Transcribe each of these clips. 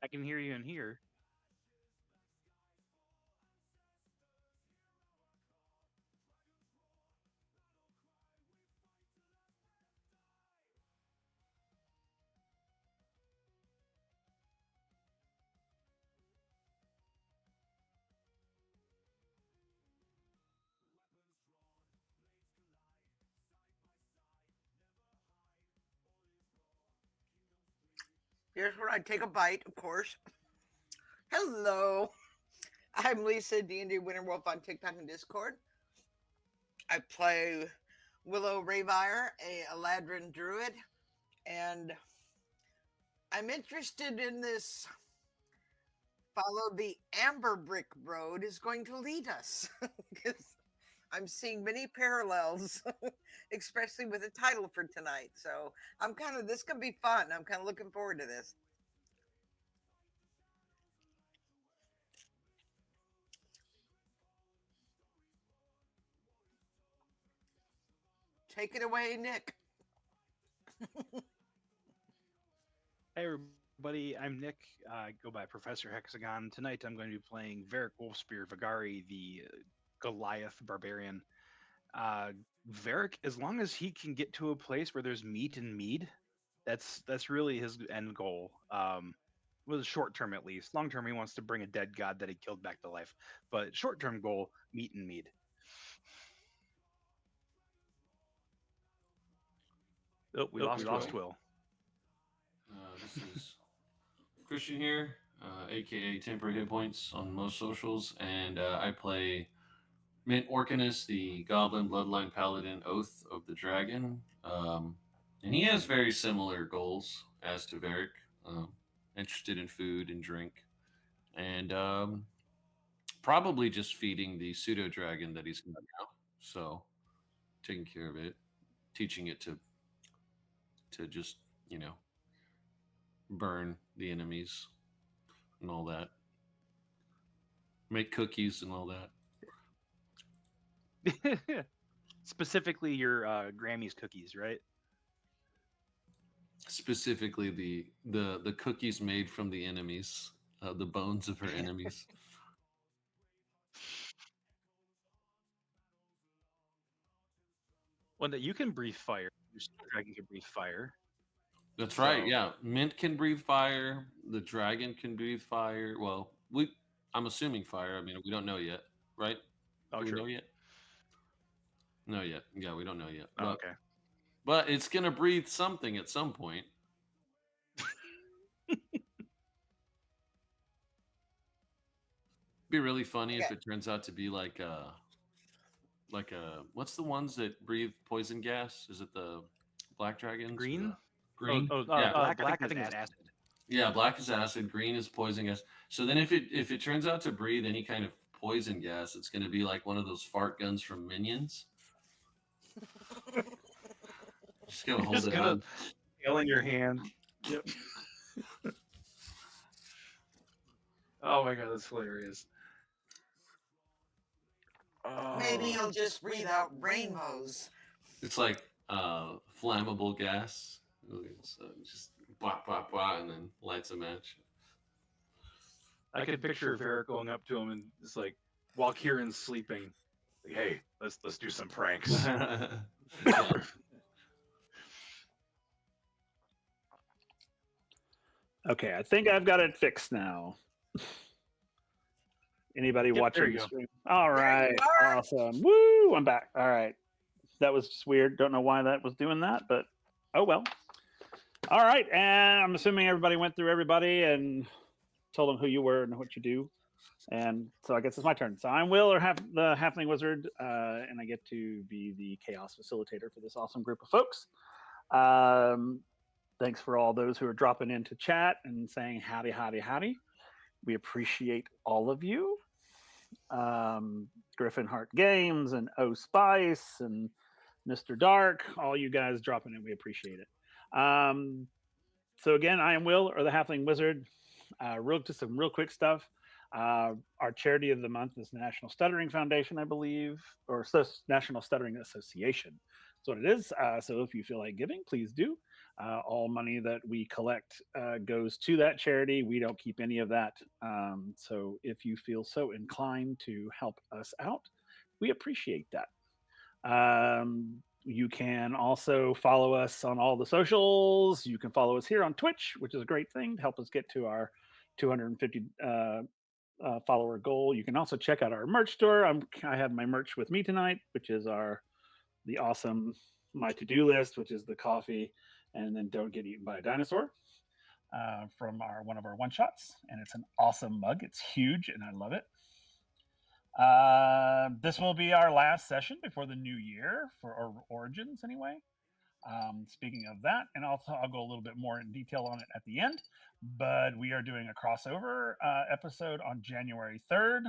I can hear you in here. Here's where I take a bite, of course. Hello, I'm Lisa, D&D Winter Wolf on TikTok and Discord. I play Willow Rayvire, a Eladrin druid, and I'm interested in this follow the amber brick road is going to lead us because I'm seeing many parallels, especially with the title for tonight. So this can be fun. I'm kind of looking forward to this. Take it away, Nick. Hey, everybody. I'm Nick. I go by Professor Hexagon. Tonight, I'm going to be playing Varric Wolfspear Vagari, the Goliath barbarian. Varric, as long as he can get to a place where there's meat and mead, that's really his end goal. Well, short term at least. Long term, he wants to bring a dead god that he killed back to life. But short term goal, meat and mead. Oh, we lost Will. This is Christian here, aka Temporary Hit Points on most socials, and I play Mint Orcanus, the Goblin Bloodline Paladin Oath of the Dragon. And he has very similar goals as to Varric. Interested in food and drink, and probably just feeding the pseudo dragon that he's got now. So taking care of it, teaching it to just burn the enemies and all that, make cookies and all that. Specifically, your Grammy's cookies, right? Specifically, the cookies made from the enemies, the bones of her enemies. Well, that you can breathe fire. Your pseudo dragon can breathe fire. That's So- right. Yeah, Mint can breathe fire. The dragon can breathe fire. Well, I'm assuming fire. I mean, we don't know yet, right? Oh, Do we true. know yet? No, yet. Yeah, we don't know yet. Oh, okay. But it's gonna breathe something at some point. Be really funny if Okay. it turns out to be like what's the ones that breathe poison gas? Is it the black dragons? Green? Green. Yeah. Black I think is acid. Yeah, black is acid. Green is poison gas. So then, if it turns out to breathe any kind of poison gas, it's going to be like one of those fart guns from Minions. Just gonna hold it on. Nail in your hand. Yep. Oh my god, that's hilarious. Maybe he'll just breathe out rainbows. It's like flammable gas. So just blah blah blah, and then lights a match. I could picture Varric going up to him and it's like, while Kieran's sleeping, like, hey, let's do some pranks. Okay, I think I've got it fixed now. Anybody watching the stream? All right, awesome. Woo, I'm back. All right. That was just weird. Don't know why that was doing that, but oh well. All right, and I'm assuming everybody went through everybody and told them who you were and what you do. And so I guess it's my turn. So I'm Will, or the Halfling Wizard, and I get to be the Chaos Facilitator for this awesome group of folks. Thanks for all those who are dropping into chat and saying howdy, howdy, howdy. We appreciate all of you. Griffin Heart Games and O Spice and Mr. Dark, all you guys dropping in, we appreciate it. So again, I am Will, or the Halfling Wizard. Just some real quick stuff. Our charity of the month is the National Stuttering Foundation, I believe, or National Stuttering Association. That's what it is. So if you feel like giving, please do. All money that we collect goes to that charity. We don't keep any of that. So if you feel so inclined to help us out, we appreciate that. You can also follow us on all the socials. You can follow us here on Twitch, which is a great thing to help us get to our 250 follower goal. You can also check out our merch store. I have my merch with me tonight, which is the awesome my to-do list, which is the coffee and then don't get eaten by a dinosaur from one of our one shots, and it's an awesome mug. It's huge, and I love it. This will be our last session before the new year for Origins, anyway. Speaking of that, and I'll go a little bit more in detail on it at the end, but we are doing a crossover episode on January 3rd,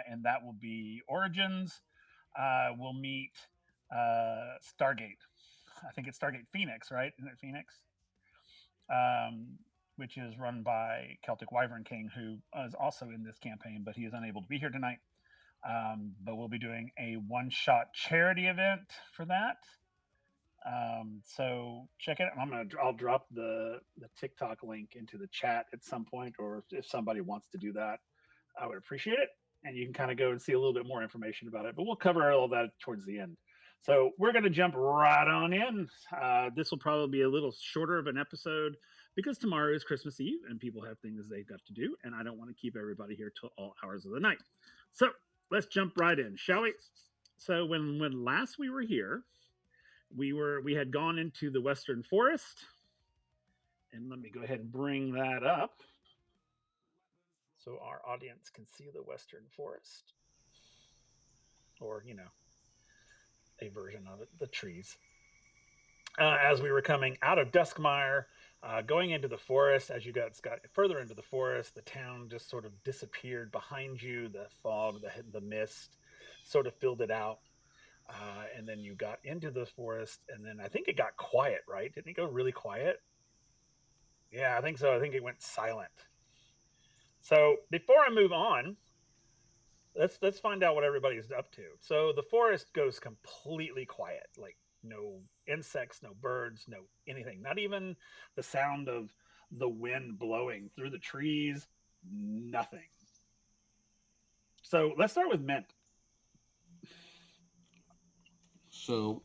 and that will be Origins. We'll meet Stargate. I think it's Stargate Phoenix, right? Isn't it Phoenix? Which is run by Celtic Wyvern King, who is also in this campaign, but he is unable to be here tonight. But we'll be doing a one-shot charity event for that. So check it. I'll drop the TikTok link into the chat at some point, or if somebody wants to do that, I would appreciate it. And you can kind of go and see a little bit more information about it. But we'll cover all that towards the end. So we're going to jump right on in. This will probably be a little shorter of an episode because tomorrow is Christmas Eve and people have things they've got to do, and I don't want to keep everybody here till all hours of the night. So let's jump right in, shall we? So when last we were here, we had gone into the Western Forest, and let me go ahead and bring that up so our audience can see the Western Forest, or a version of it, the trees. As we were coming out of Duskmire, going into the forest, as you got further into the forest, the town just sort of disappeared behind you. The fog, the mist sort of filled it out. And then you got into the forest, and then I think it got quiet, right? Didn't it go really quiet? Yeah, I think so. I think it went silent. So before I move on, let's find out what everybody's up to. So the forest goes completely quiet, like no insects, no birds, no anything, not even the sound of the wind blowing through the trees, nothing. So let's start with Mint. So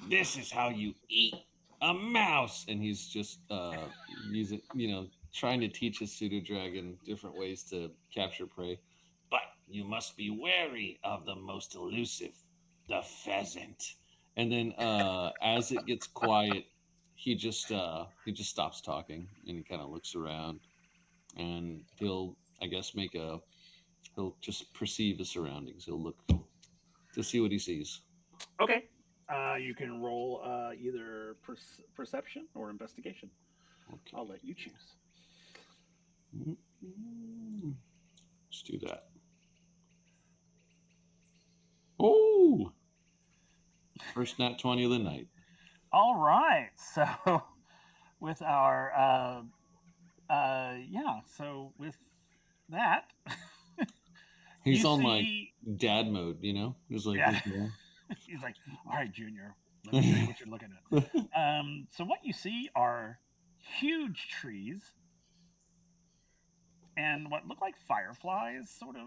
this is how you eat a mouse, and he's just using, trying to teach his pseudo dragon different ways to capture prey. But you must be wary of the most elusive, the pheasant. And then as it gets quiet, he just stops talking and he kind of looks around, and he'll, I guess, he'll just perceive his surroundings. He'll look to see what he sees. Okay. You can roll either perception or investigation. Okay. I'll let you choose. Let's do that. Oh! First nat 20 of the night. All right. So with our, so with that... He's on like dad mode, He's like, yeah. He's like, all right, Junior, let me show you what you're looking at. So what you see are huge trees and what look like fireflies, sort of,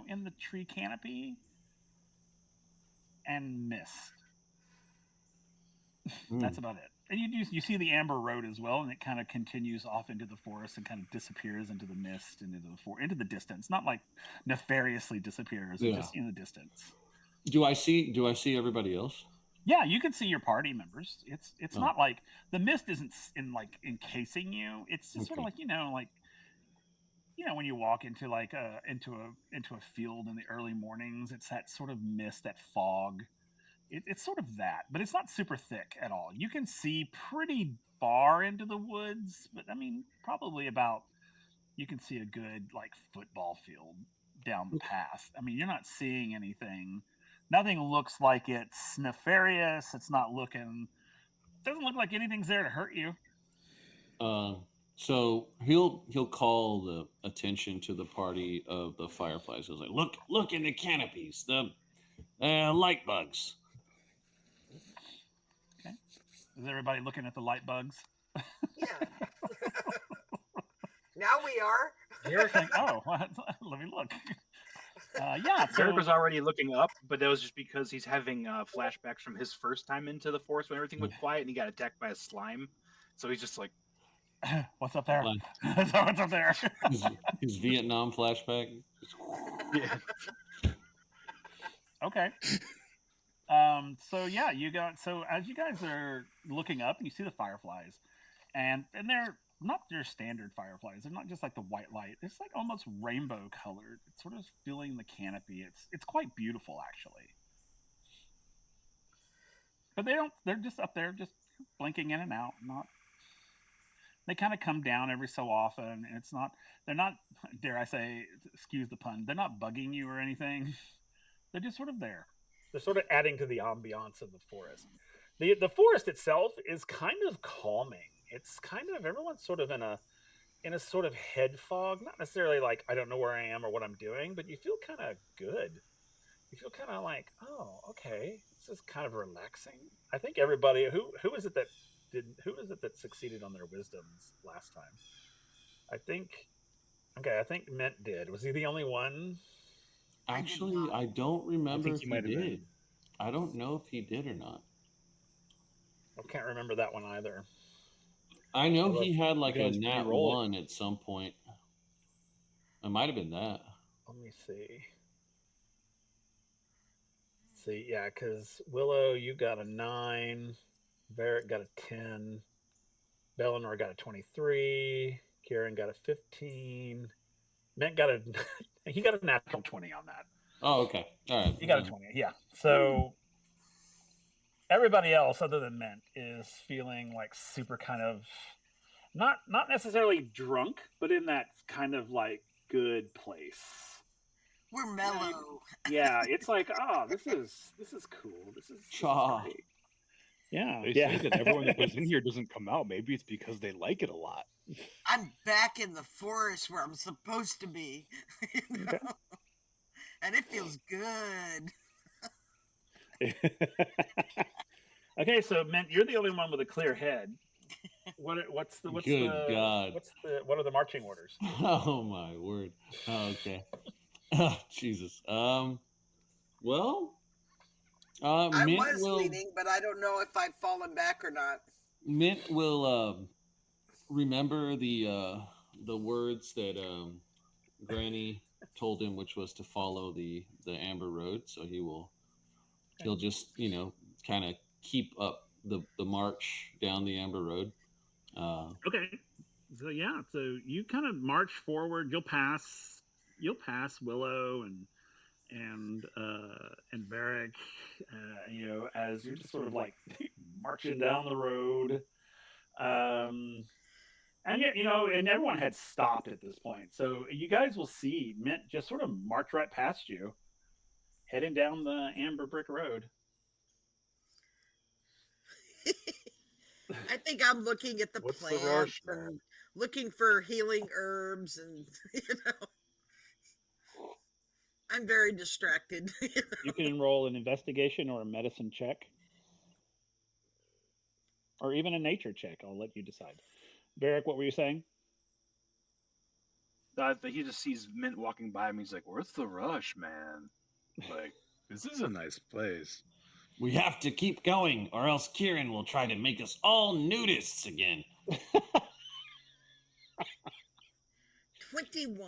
in the tree canopy, and mist. That's about it. And you see the amber road as well, and it kind of continues off into the forest and kind of disappears into the mist and into the distance. Not like nefariously disappears, but just in the distance. Do I see everybody else? Yeah, you can see your party members. It's not like the mist isn't encasing you. It's just sort of like when you walk into into a field in the early mornings. It's that sort of mist, that fog. It's sort of that, but it's not super thick at all. You can see pretty far into the woods, but I mean, probably you can see a good football field down the path. I mean, you're not seeing anything. Nothing looks like it's nefarious. It doesn't look like anything's there to hurt you. So he'll call the attention to the party of the fireflies. He's like, look in the canopies, the light bugs. Okay. Is everybody looking at the light bugs? Yeah. Now we are. You're saying, oh, let me look. Yeah, Derek so was already looking up, but that was just because he's having flashbacks from his first time into the forest when everything went quiet and he got attacked by a slime. So he's just like, what's up there? Fine. What's up there? His Vietnam flashback. yeah. Okay. So yeah, so as you guys are looking up and you see the fireflies, and they're not your standard fireflies. They're not just like the white light. It's like almost rainbow colored. It's sort of filling the canopy. It's quite beautiful actually. But they're just up there just blinking in and out. Not they kind of come down every so often, and they're not, dare I say, excuse the pun, they're not bugging you or anything. They're just sort of there. They're sort of adding to the ambiance of the forest. The forest itself is kind of calming. It's kind of, everyone's sort of in a sort of head fog, not necessarily like I don't know where I am or what I'm doing, but you feel kind of good. You feel kind of like, oh, okay, this is kind of relaxing. I think everybody who is it that succeeded on their wisdoms last time? I think Mint did. Was he the only one? Actually, I don't remember if he he might have did. been. I don't know if he did or not. I can't remember that one either. I know he had like a guys nat re-roll it. 1 at some point. It might have been that. Let me see. See, yeah, because Willow, you got a 9. Barrett got a 10. Bellinor got a 23. Kieran got a 15. Mint got he got a natural 20 on that. Oh, okay. All right. He got a 20, yeah. So everybody else other than Mint is feeling like super kind of not necessarily drunk, but in that kind of like good place. We're mellow. Yeah, it's like, oh, this is cool. This is Cha. great. Yeah, They say that everyone that goes in here doesn't come out. Maybe it's because they like it a lot. I'm back in the forest where I'm supposed to be. You know? Okay. And it feels good. Okay, so Mint, you're the only one with a clear head. What are the marching orders? Oh my word. Oh, okay. Oh, Jesus. Well, I Mint was will leading, but I don't know if I've fallen back or not. Mint will remember the words that Granny told him, which was to follow the Amber Road. So he'll just kind of keep up the march down the Amber Road. Okay, so yeah, so you kind of march forward. You'll pass Willow and Varric, as you're just sort of like marching down the road. And yet, and everyone had stopped at this point. So you guys will see Mint just sort of march right past you, heading down the Amber Brick Road. I think I'm looking at the What's the plants rush, and looking for healing herbs, and I'm very distracted. You can enroll an investigation or a medicine check, or even a nature check. I'll let you decide. Varric, what were you saying? He just sees Mint walking by him. He's like, "Where's the rush, man?" Like, this is a nice place. We have to keep going, or else Kieran will try to make us all nudists again. 21.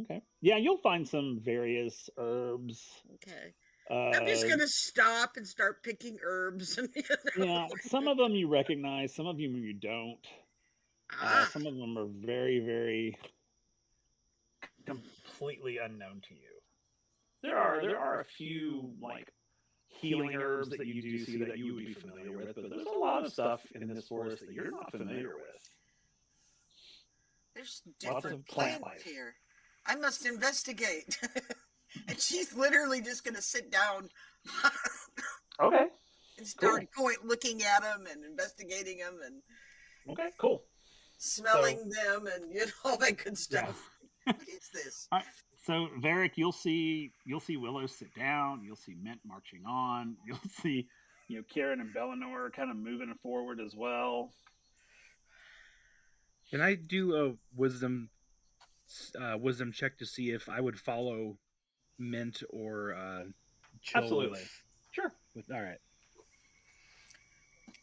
Okay. Yeah, you'll find some various herbs. Okay. I'm just going to stop and start picking herbs. Yeah, some of them you recognize, some of them you don't. Some of them are very, very completely unknown to you. There are a few like healing herbs that you do see that you would be familiar with, but there's a lot of stuff in this forest that you're not familiar with. There's Lots different of plant plants life. here. I must investigate. And she's literally just going to sit down. Okay. And start looking at them and investigating them and Okay, cool. Smelling them and all that good stuff. Yeah. What is this? All right. So Varric, you'll see Willow sit down. You'll see Mint marching on. You'll see Kieran and Bellinor are kind of moving forward as well. Can I do a wisdom check to see if I would follow Mint or chill Absolutely. with? Sure. All right,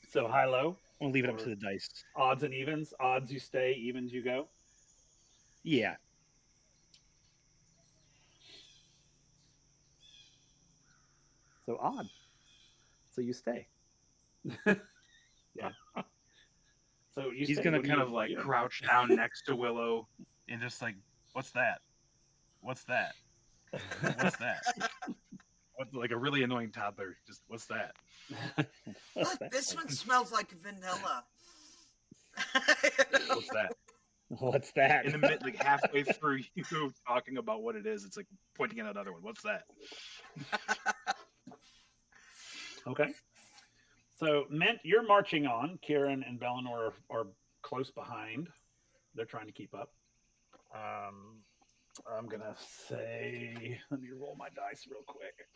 So high low. I'll leave it up Or to the dice. odds and evens. Odds you stay, evens you go. Yeah. So odd. So you stay. Yeah. So you He's stay. gonna What do kind you- of like you- crouch down next to Willow and just like, what's that? What's that? What's that? What's like a really annoying toddler? Just what's that? What's Look, that? this one smells like vanilla. What's that? What's that? In the mid, like halfway through you talking about what it is, it's like pointing at another one. What's that? Okay. So, Mint, you're marching on. Kieran and Bellinor are close behind. They're trying to keep up. I'm going to say, let me roll my dice real quick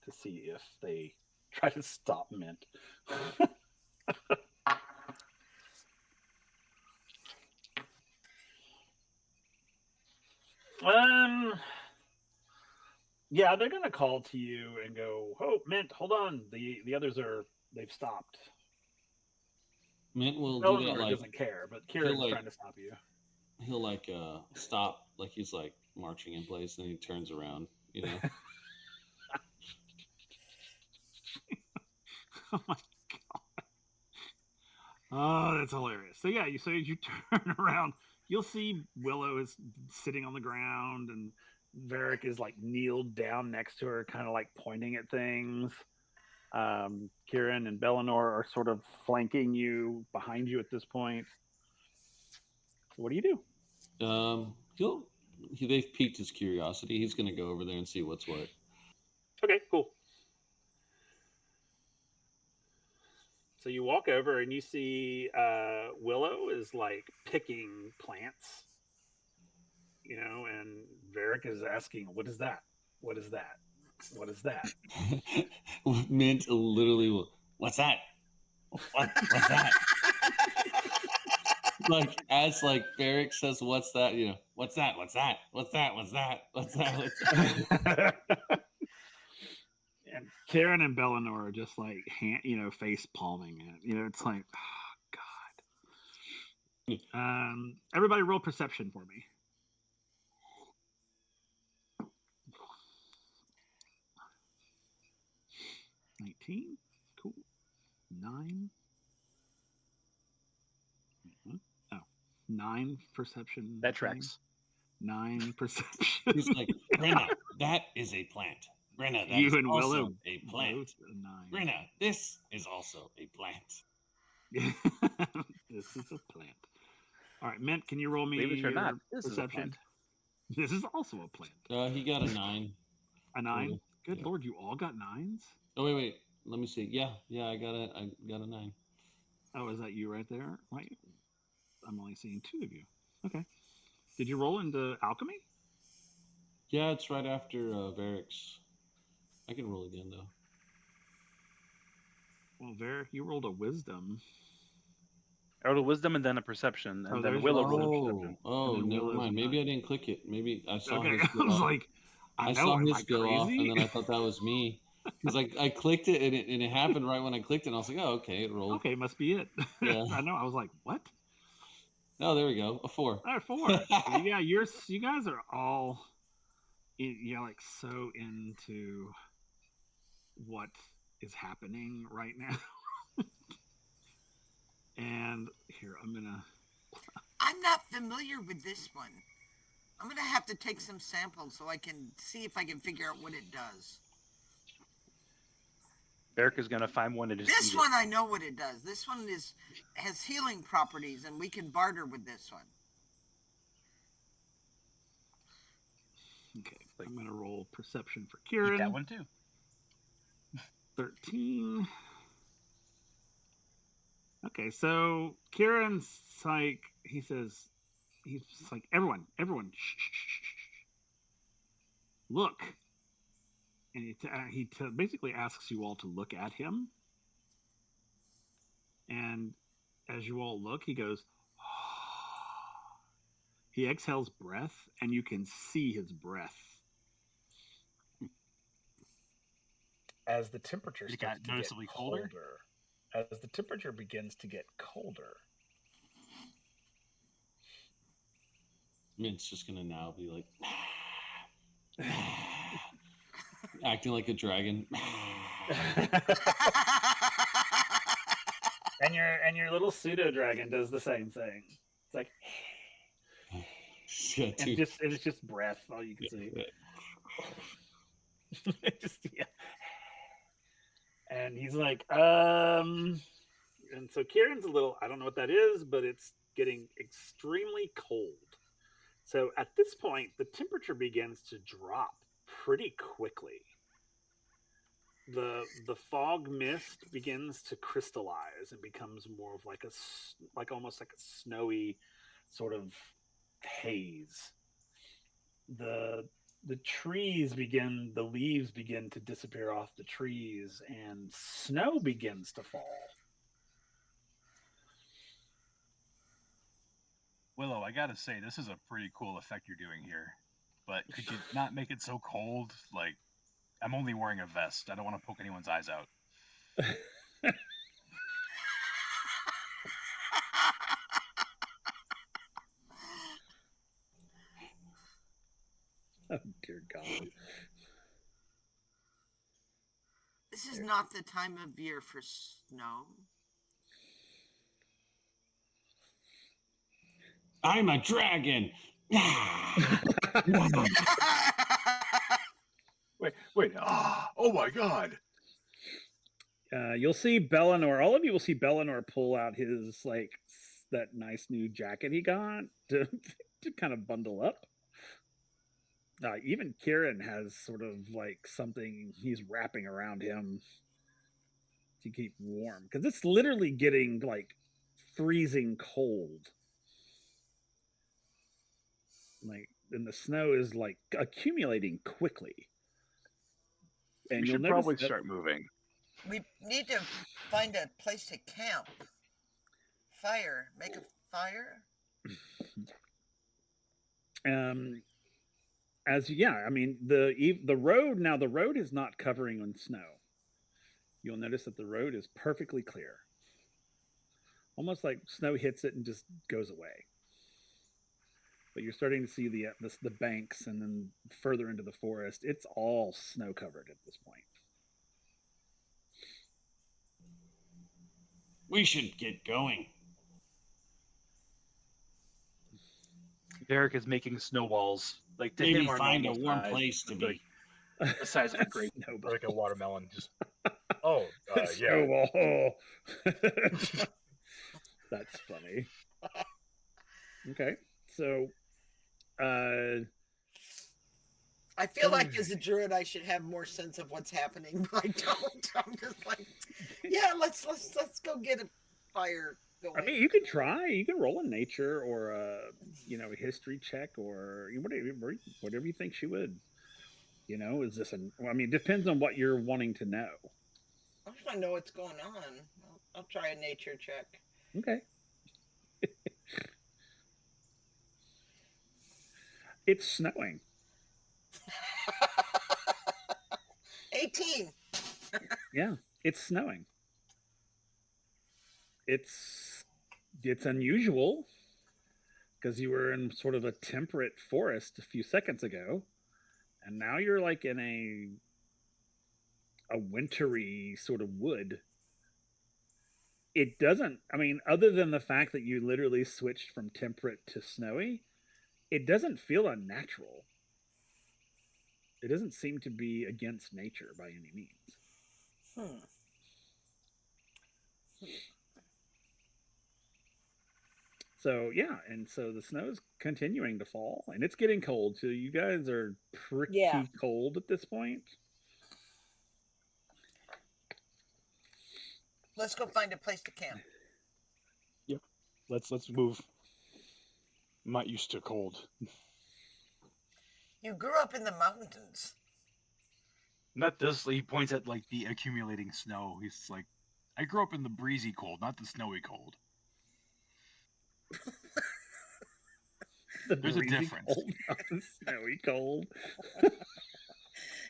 to see if they try to stop Mint. Yeah, they're gonna call to you and go, "Oh, Mint, hold on. The others they've stopped." Mint will do Eleanor that. Like doesn't care, but Kieran's like- trying to stop you. he'll like stop, like he's like marching in place, and he turns around. You know. Oh my god! Oh, that's hilarious. So yeah, so as you turn around, you'll see Willow is sitting on the ground, and Varric is like kneeled down next to her, kind of like pointing at things. Kieran and Bellinor are sort of flanking you behind you at this point. So what do you do? They've piqued his curiosity. He's going to go over there and see what's what. Okay, cool. So you walk over and you see Willow is like picking plants, and Varric is asking, "What is that? What is that? What is that?" Mint literally will. What's that? What's that? Like as like Barrick says, "What's that?" What's that? What's that? What's that? What's that? What's that? What's that? And Karen and Bellinor are just like face palming it. It's like, oh god. Everybody roll perception for me. $19. Cool. 9. Oh, 9 perception. That tracks. 9 perception. He's like, Brenna, that is a plant. Brenna, that You is and also Willow a plant. both a 9. Brenna, this is also a plant. This is a plant. All right, Mint, can you roll me Believe it or your not, this is a perception? plant. This is also a plant. He got a 9. A 9? Cool. Good Yeah. Lord, you all got 9s? Oh wait. Let me see. Yeah, I got a 9. Oh, is that you right there? Right. I'm only seeing 2 of you. Okay. Did you roll into alchemy? Yeah, it's right after Varric's. I can roll again though. Well, Varric, you rolled a wisdom. I rolled a wisdom and then a perception, and then there's Willow your rolled a Oh, perception. oh, And then never Willow's mind. a Maybe 9. I didn't click it. Maybe I saw Okay, his I go was off. like, I know, saw am his I go off, crazy? and then I thought that was me because I clicked it and it happened right when I clicked it. And I was like, oh, okay, it rolled. Okay, must be it. Yeah. I know. I was like, what? Oh, there we go. A 4. All right, 4. So, yeah, you guys are all, like so into what is happening right now. And here, I'm not familiar with this one. I'm gonna have to take some samples so I can see if I can figure out what it does. Beric is gonna find one and just This eat one I know what it does. This one has healing properties, and we can barter with this one. okay, I'm gonna roll perception for Eat Kieran. that one too. 13. Okay, so Kieran's like, he's like, everyone, shh, shh, shh, shh. Look. and he basically asks you all to look at him. And as you all look, he goes, he exhales breath, and you can see his breath. As the temperature It starts got to noticeably get colder? as the temperature begins to get colder, Mint's just gonna now be like acting like a dragon. and your little pseudo dragon does the same thing. It's like, Yeah, and it's just breath. All you can see. Just yeah. And he's like, and so Kieran's a little, I don't know what that is, but it's getting extremely cold. So at this point, the temperature begins to drop pretty quickly. The fog mist begins to crystallize and becomes more of like almost like a snowy sort of haze. The the leaves begin to disappear off the trees, and snow begins to fall. Willow, I gotta say, this is a pretty cool effect you're doing here. But could you not make it so cold? Like, I'm only wearing a vest. I don't want to poke anyone's eyes out. Oh dear God! This is not the time of year for snow. I'm a dragon. Wait! Oh my God! You'll see Bellinor. All of you will see Bellinor pull out his that nice new jacket he got to to kind of bundle up. Even Kieran has sort of like something he's wrapping around him to keep warm because it's literally getting like freezing cold. Like, and the snow is like accumulating quickly. And We you'll should notice probably that start moving. We need to find a place to camp. Fire. Make a fire. I mean the road is not covering on snow. You'll notice that the road is perfectly clear. Almost like snow hits it and just goes away. But you're starting to see the banks, and then further into the forest, it's all snow covered at this point. We should get going. Derek is making snowballs. Like to Maybe him, our find a normal warm size, place to like, be. the size of a grape. or like a watermelon. Just yeah. Snowball. That's funny. Okay, so I feel like as a druid, I should have more sense of what's happening, but I don't. I'm just like, yeah, let's go get a fire going. I mean, you can try. You can roll a nature or a a history check or whatever you think she would. Is this I mean, it depends on what you're wanting to know. I just want to know what's going on. I'll try a nature check. Okay. It's snowing. 18. Yeah, it's snowing. It's unusual because you were in sort of a temperate forest a few seconds ago, and now you're like in a wintry sort of wood. It doesn't, I mean, other than the fact that you literally switched from temperate to snowy, it doesn't feel unnatural. It doesn't seem to be against nature by any means. So yeah, and so the snow's continuing to fall, and it's getting cold. So you guys are pretty cold at this point. Let's go find a place to camp. Yep. Let's move. I'm not used to cold. You grew up in the mountains. Not this. He points at like the accumulating snow. He's like, I grew up in the breezy cold, not the snowy cold. There's a difference. Cold, not the snowy cold.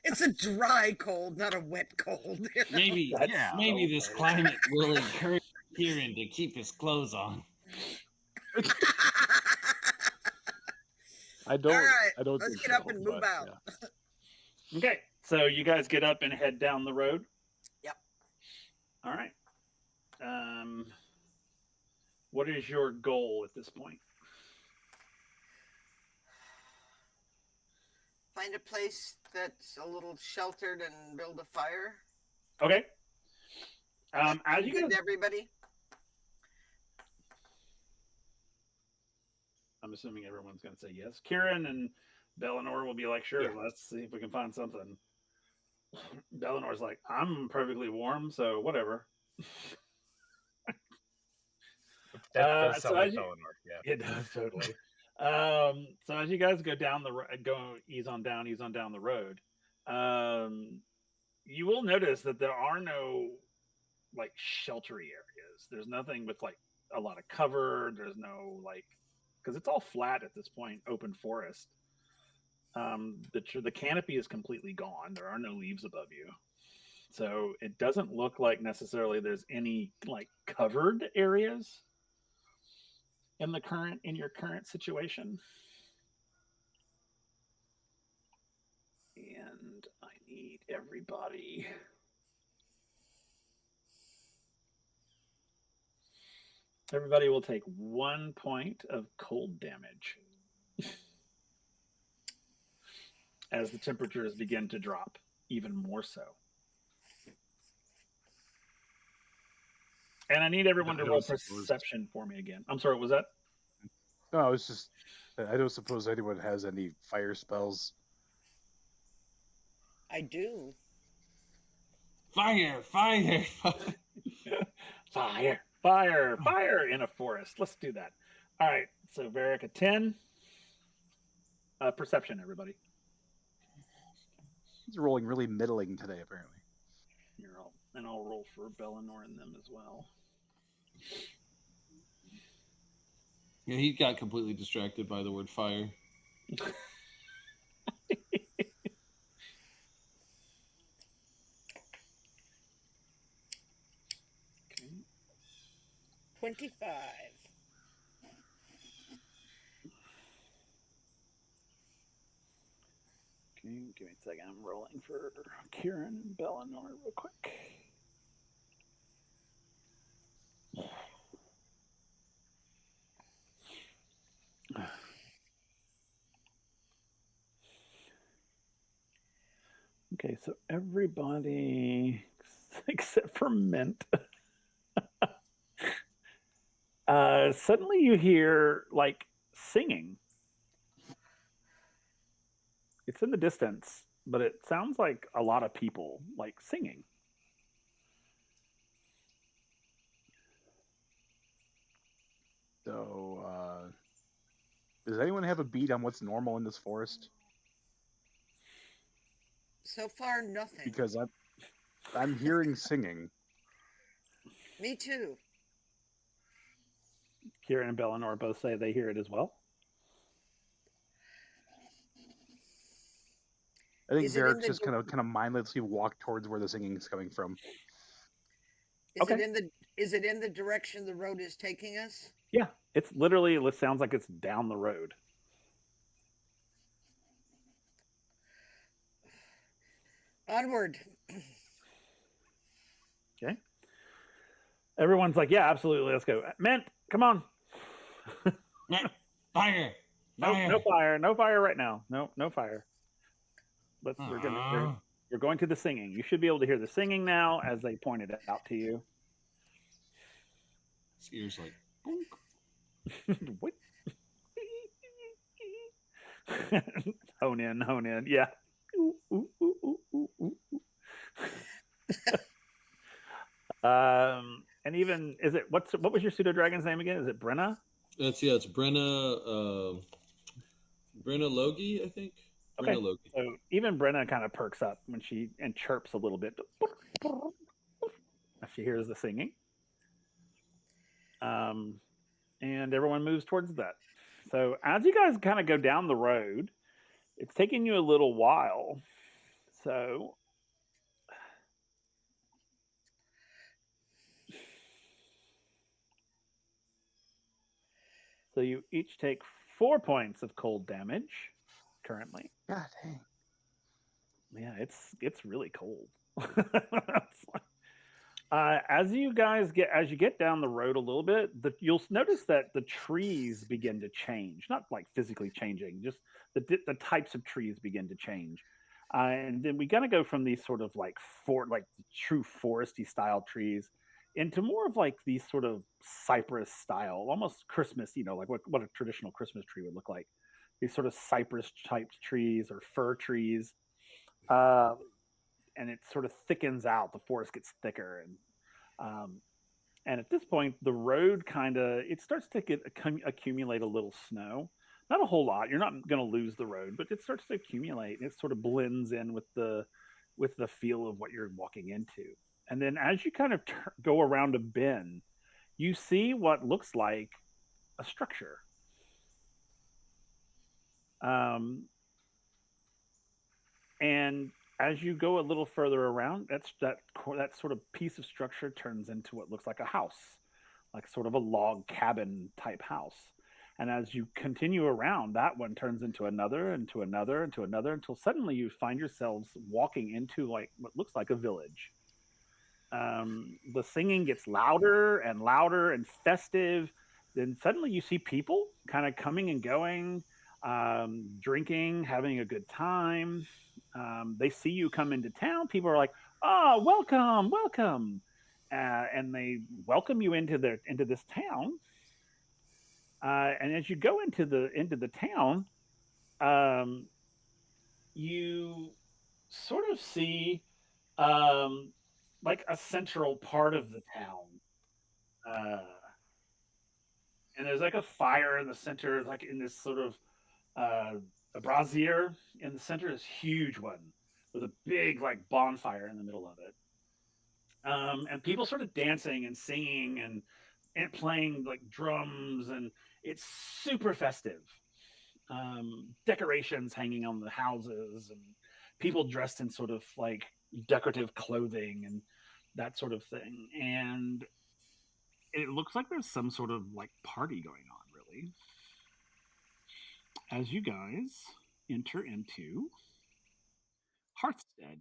It's a dry cold, not a wet cold. Maybe this climate will encourage Kieran to keep his clothes on. I don't. All right, I don't. let's think get so, up and move but, out. yeah. Okay, so you guys get up and head down the road. Yep. All right. What is your goal at this point? Find a place that's a little sheltered and build a fire. Okay. As you Good guys, to everybody. I'm assuming everyone's going to say yes. Kieran and Bellinor will be like, sure, Yeah. let's see if we can find something. Bellinor's like, I'm perfectly warm, so whatever. That does so sound like as you- Eleanor. Yeah. It does totally. So as you guys go down ease on down the road, you will notice that there are no like sheltery areas. There's nothing with like a lot of cover. There's no like because it's all flat at this point, open forest. The canopy is completely gone. There are no leaves above you, so it doesn't look like necessarily there's any like covered areas in your current situation. And I need everybody. Everybody will take 1 point of cold damage as the temperatures begin to drop even more so. And I need everyone to roll perception for me again. I'm sorry, what was that? No, I was just. I don't suppose anyone has any fire spells. I do. Fire! Fire in a forest. Let's do that. All right, so Varric a 10. Perception, everybody. He's rolling really middling today, apparently. And I'll roll for Bellinor and them as well. Yeah, he got completely distracted by the word fire. Okay. 25. Okay, give me a second. I'm rolling for Kieran and Bellinor real quick. Okay, so everybody except for Mint. Suddenly you hear like singing. It's in the distance, but it sounds like a lot of people like singing. So, does anyone have a beat on what's normal in this forest? So far, nothing. Because I'm hearing singing. Me too. Kieran and Bellinor both say they hear it as well. I think Varric just kind of mindlessly walked towards where the singing is coming from. Is it in the direction the road is taking us? Yeah, it sounds like it's down the road. Onward. Okay. Everyone's like, yeah, absolutely, let's go. Mint, come on. Fire! No fire right now. No fire. We're going to the singing. You should be able to hear the singing now as they pointed it out to you. His ears like What? hone in. Yeah. And even what was your pseudo dragon's name again? Is it Brenna? it's Brenna Logie, I think. Bring Okay. a Loki. So even Brenna kind of perks up when she and chirps a little bit as she hears the singing. And everyone moves towards that. So as you guys kind of go down the road, it's taking you a little while. So you each take 4 points of cold damage currently. God dang. Yeah, it's really cold. As you get down the road a little bit, you'll notice that the trees begin to change. Not like physically changing, just the types of trees begin to change. And then we gotta go from these sort of like true foresty style trees into more of like these sort of cypress style, almost Christmas, like what a traditional Christmas tree would look like. These sort of cypress type trees or fir trees. Uh, and it sort of thickens out. The forest gets thicker, um, and at this point, the road kind of it starts to accumulate a little snow. Not a whole lot. You're not going to lose the road, but it starts to accumulate. It sort of blends in with the feel of what you're walking into. And then as you kind of go around a bend, you see what looks like a structure. Um, and as you go a little further around, that sort of piece of structure turns into what looks like a house, like sort of a log cabin type house. And as you continue around, that one turns into another, into another, into another, until suddenly you find yourselves walking into like what looks like a village. The singing gets louder and festive. Then suddenly you see people kind of coming and going, drinking, having a good time. They see you come into town. People are like, "Oh, welcome, welcome," and they welcome you into this town. And as you go into the town, um, you sort of see um, like a central part of the town. Uh, and there's like a fire in the center, like in this sort of a brazier in the center, this huge one with a big like bonfire in the middle of it. And people sort of dancing and singing and playing like drums, and it's super festive. Decorations hanging on the houses, and people dressed in sort of like decorative clothing and that sort of thing. And it looks like there's some sort of like party going on, really. As you guys enter into Hearthstead.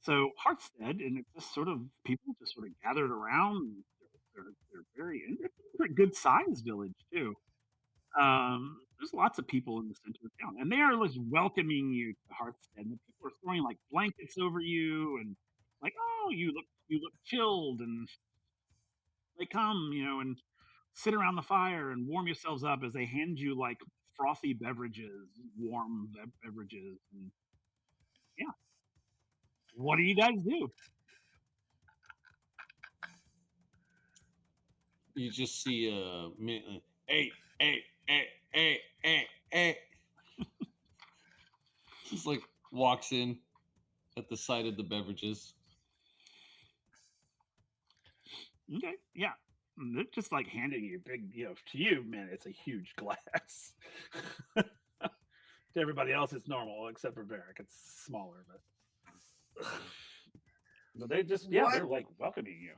So Hearthstead, and it's just sort of people just sort of gathered around. They're very it's a pretty good sized village too. There's lots of people in the center of town, and they are just welcoming you to Hearthstead. And people are throwing like blankets over you, and like, oh, you look chilled, and they come, and sit around the fire and warm yourselves up as they hand you like frothy beverages, warm beverages, and yeah. What do you guys do? You just see hey, hey, hey, hey, hey, hey. Just like walks in at the sight of the beverages. Okay, yeah. They're just like handing you big, to you, man, it's a huge glass. To everybody else, it's normal, except for Varric. It's smaller, but they just, yeah, What? they're like welcoming you.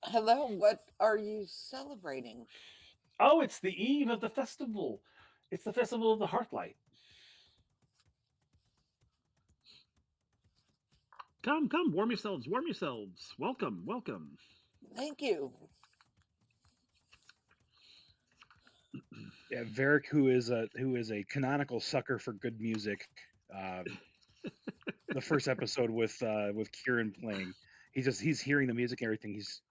Hello, what are you celebrating? Oh, it's the eve of the festival. It's the festival of the Hearthlight. Come, warm yourselves, warm yourselves. Welcome, welcome. Thank you. Yeah, Varric, who is a canonical sucker for good music. The first episode with Kieran playing, he's hearing the music and everything. He's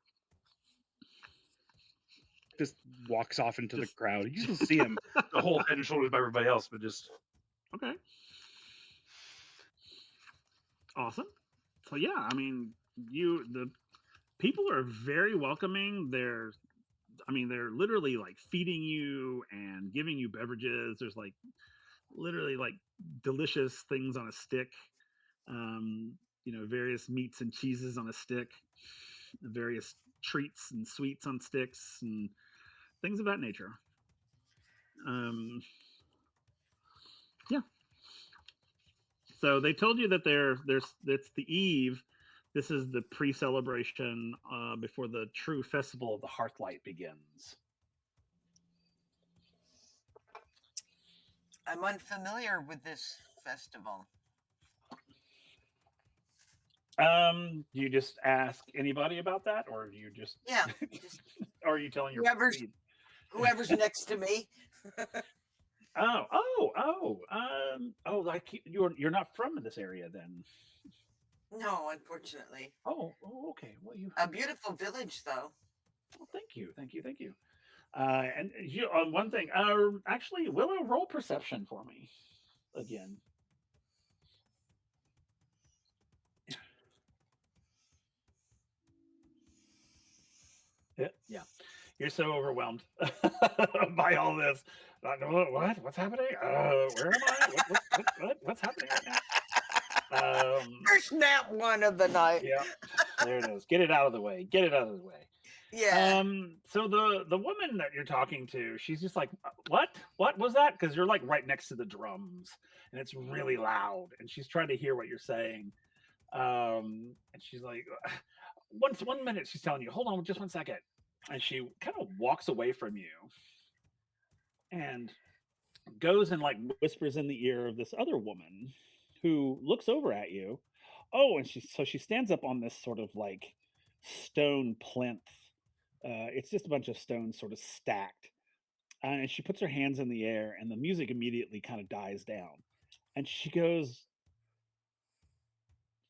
just walks off into the crowd. You just see him the whole head and shoulders by everybody else, but just Okay. Awesome. So yeah, I mean, the people are very welcoming. I mean, they're literally like feeding you and giving you beverages. There's like literally like delicious things on a stick. Um, various meats and cheeses on a stick, various treats and sweets on sticks, and things of that nature. Um, yeah. So they told you that there's it's the eve. This is the pre-celebration before the true festival of the Hearthlight begins. I'm unfamiliar with this festival. Do you just ask anybody about that, or do you just Yeah, just or are you telling your whoever's next to me. Like you're not from this area then. No, unfortunately. Oh, okay. Well, A beautiful village, though. Well, thank you. And you on one thing. Actually, Willow, roll perception for me again. Yeah. You're so overwhelmed by all this. What's happening? Where am I? What's happening right now? First nap one of the night. Yeah, there it is. Get it out of the way. Yeah. So the woman that you're talking to, she's just like, what was that? Because you're like right next to the drums, and it's really loud, and she's trying to hear what you're saying. And she's like, one minute, she's telling you, hold on, just 1 second, and she kind of walks away from you, and goes and like whispers in the ear of this other woman, who looks over at you. Oh, and she stands up on this sort of like stone plinth. It's just a bunch of stones sort of stacked. And she puts her hands in the air, and the music immediately kind of dies down. And she goes,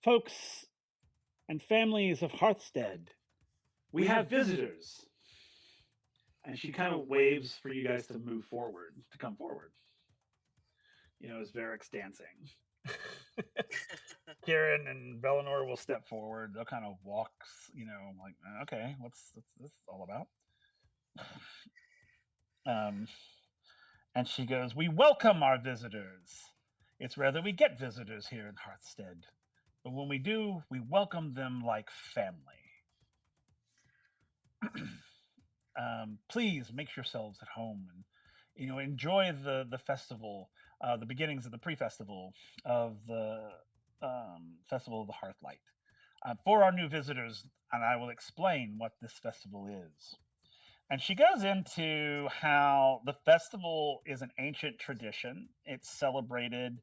folks and families of Hearthstead, we have visitors. And she kind of waves for you guys to move forward, to come forward. As Varric's dancing. Kieran and Bellinor will step forward. They'll kind of walk, like, okay, what's this all about? And she goes, we welcome our visitors. It's rare that we get visitors here in Hearthstead. But when we do, we welcome them like family. Please make yourselves at home and, enjoy the festival, the beginnings of the pre-festival of the Festival of the Hearthlight. For our new visitors, and I will explain what this festival is. And she goes into how the festival is an ancient tradition. It's celebrated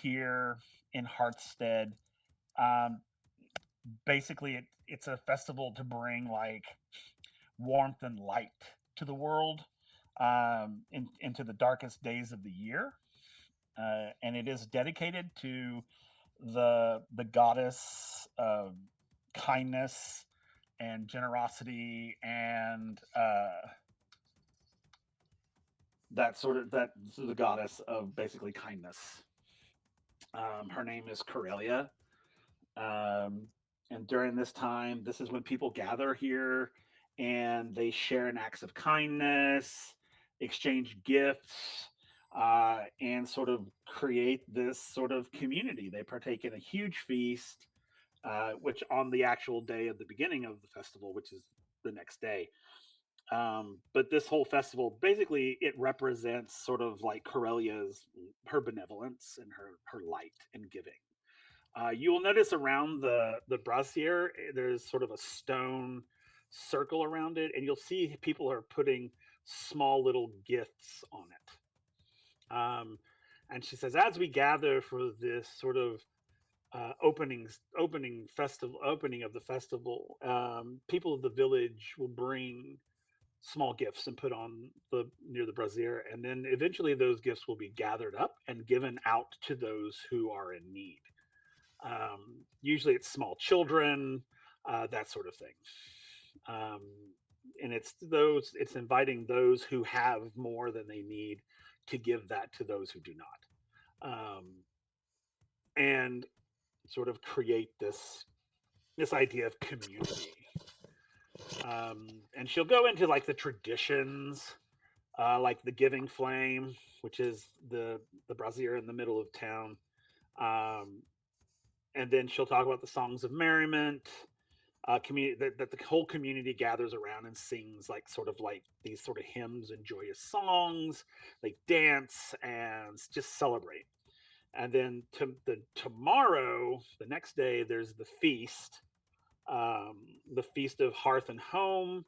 here in Hearthstead. Basically, it's a festival to bring like warmth and light to the world, into the darkest days of the year. And it is dedicated to the goddess of kindness and generosity, and that's the goddess of basically kindness. Her name is Corellia. And during this time, this is when people gather here and they share in acts of kindness, exchange gifts, and sort of create this sort of community. They partake in a huge feast, which on the actual day of the beginning of the festival, which is the next day. But this whole festival, basically, it represents sort of like Corellia's, her benevolence and her light and giving. You will notice around the brazier, there's sort of a stone circle around it, and you'll see people are putting small little gifts on it. And she says, as we gather for this sort of opening of the festival, people of the village will bring small gifts and put on near the brazier, and then eventually those gifts will be gathered up and given out to those who are in need. Usually it's small children, that sort of thing. And it's inviting those who have more than they need to give that to those who do not. And sort of create this idea of community. And she'll go into like the traditions, like the giving flame, which is the brazier in the middle of town. And then she'll talk about the songs of merriment, community that the whole community gathers around and sings like sort of like these sort of hymns and joyous songs. They dance and just celebrate. And then tomorrow, the next day, there's the feast of Hearth and Home,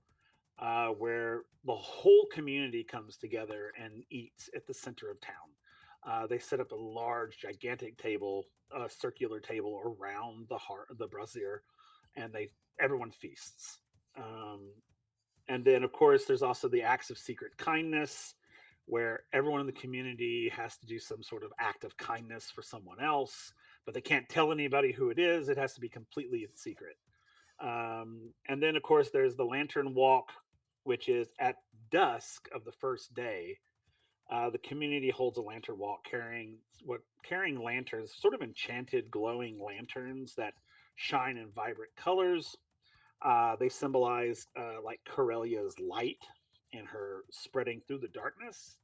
where the whole community comes together and eats at the center of town. They set up a large, gigantic table, a circular table around the brazier, and everyone feasts. And then, of course, there's also the acts of secret kindness, where everyone in the community has to do some sort of act of kindness for someone else, but they can't tell anybody who it is. It has to be completely in secret. And then, of course, there's the lantern walk, which is at dusk of the first day. The community holds a lantern walk carrying lanterns, sort of enchanted, glowing lanterns that shine in vibrant colors. They symbolize like Corellia's light and her spreading through the darkness.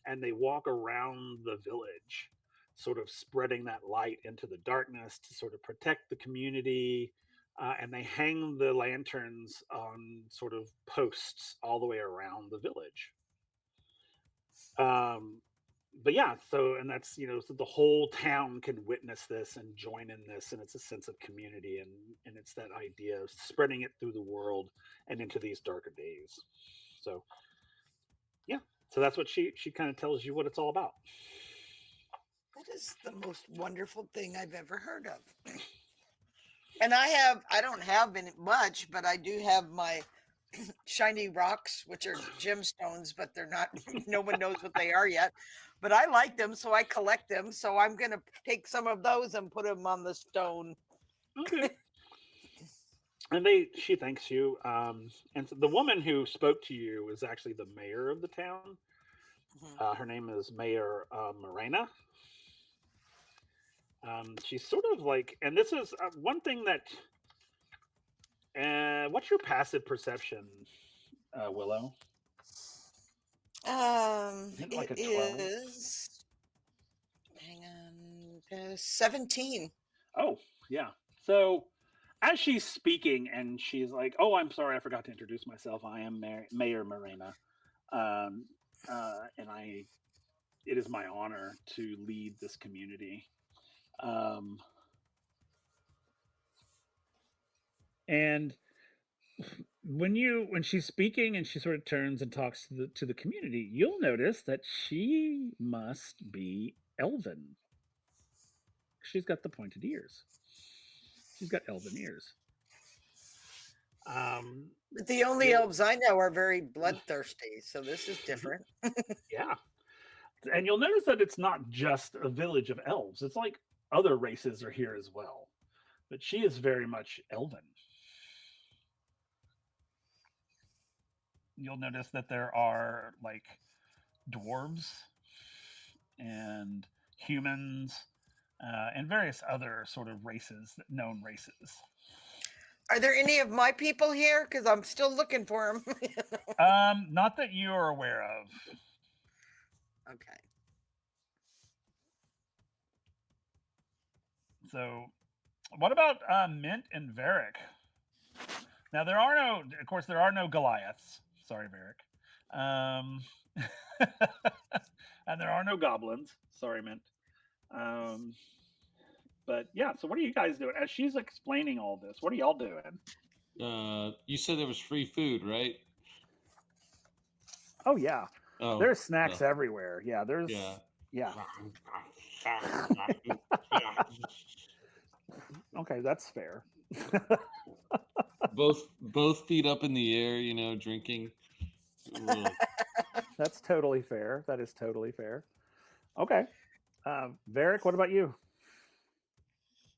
And they walk around the village, sort of spreading that light into the darkness to sort of protect the community. And they hang the lanterns on sort of posts all the way around the village. But yeah, and that's, so the whole town can witness this and join in this, and it's a sense of community, and it's that idea of spreading it through the world and into these darker days. So yeah, so that's what she kind of tells you what it's all about. That is the most wonderful thing I've ever heard of. And I don't have much, but I do have my shiny rocks, which are gemstones, but they're not, no one knows what they are yet. But I like them, so I collect them. So I'm going to take some of those and put them on the stone. Okay. And she thanks you. And so the woman who spoke to you is actually the mayor of the town. Her name is Mayor Morena. She's sort of like, and this is one thing that. What's your passive perception, Willow? Like it is. Hang on, 17. Oh yeah. So as she's speaking, and she's like, "Oh, I'm sorry, I forgot to introduce myself. I am Mayor Morena, and it is my honor to lead this community." And when she's speaking and she sort of turns and talks to the community, you'll notice that she must be elven. She's got the pointed ears. She's got elven ears. But the only elves I know are very bloodthirsty, so this is different. Yeah. And you'll notice that it's not just a village of elves. It's like other races are here as well. But she is very much elven. You'll notice that there are like dwarves and humans and various other sort of known races. Are there any of my people here? Because I'm still looking for them. Not that you are aware of. Okay. So, what about Mint and Varric? Now, of course, there are no Goliaths. Sorry, Varric. And there are no goblins. Sorry, Mint. But yeah, so what are you guys doing? As she's explaining all this, what are y'all doing? You said there was free food, right? Oh yeah. Oh, there's snacks everywhere. Yeah, there's yeah. Okay, that's fair. both feet up in the air, drinking. That's totally fair. That is totally fair. Okay. Varric, what about you?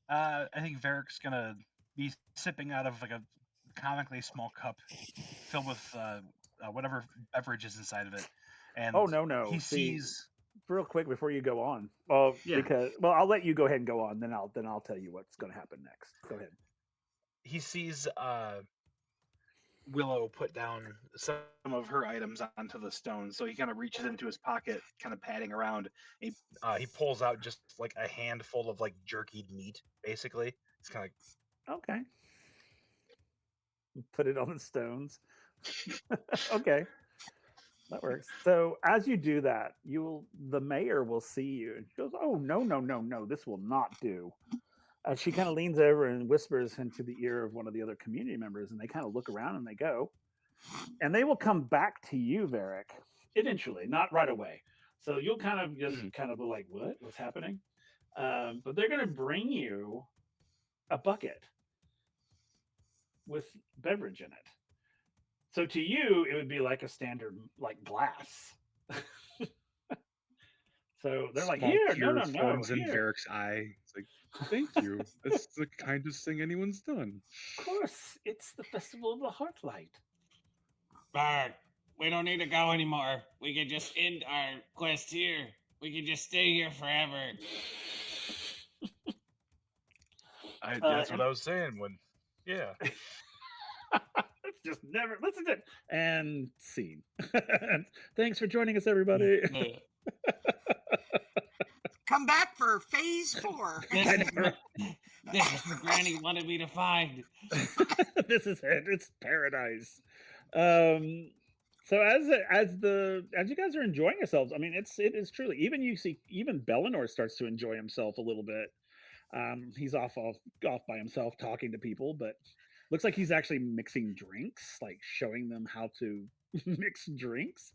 I think Varric's gonna be sipping out of like a comically small cup filled with whatever beverage is inside of it. And no. He sees real quick before you go on. Well, because I'll let you go ahead and go on. Then I'll tell you what's going to happen next. Go ahead. He sees Willow put down some of her items onto the stone. So he kind of reaches into his pocket, kind of patting around. He pulls out just like a handful of like jerkied meat, basically. It's kind of Okay. Put it on the stones. Okay. That works. So as you do that, the mayor will see you and she goes, "Oh no, no, no, no, this will not do." She kind of leans over and whispers into the ear of one of the other community members, and they kind of look around and they go, and they will come back to you, Varric, eventually, not right away. So you'll kind of just kind of be like, "What? What's happening?" But they're going to bring you a bucket with beverage in it. So to you, it would be like a standard like glass. So they're like, small "Here, no, tear no, no, forms in here." Varric's eye. It's like, thank you. That's the kindest thing anyone's done. Of course, it's the Festival of the Heartlight. Bart, we don't need to go anymore. We can just end our quest here. We can just stay here forever. That's what I was saying when, yeah. Let's just never listen to it. And scene. Thanks for joining us, everybody. Come back for phase 4. This is what Granny wanted me to find. This is it. It's paradise. So as you guys are enjoying yourselves, I mean, it is truly, even Bellinor starts to enjoy himself a little bit. He's off by himself talking to people, but looks like he's actually mixing drinks, like showing them how to mix drinks.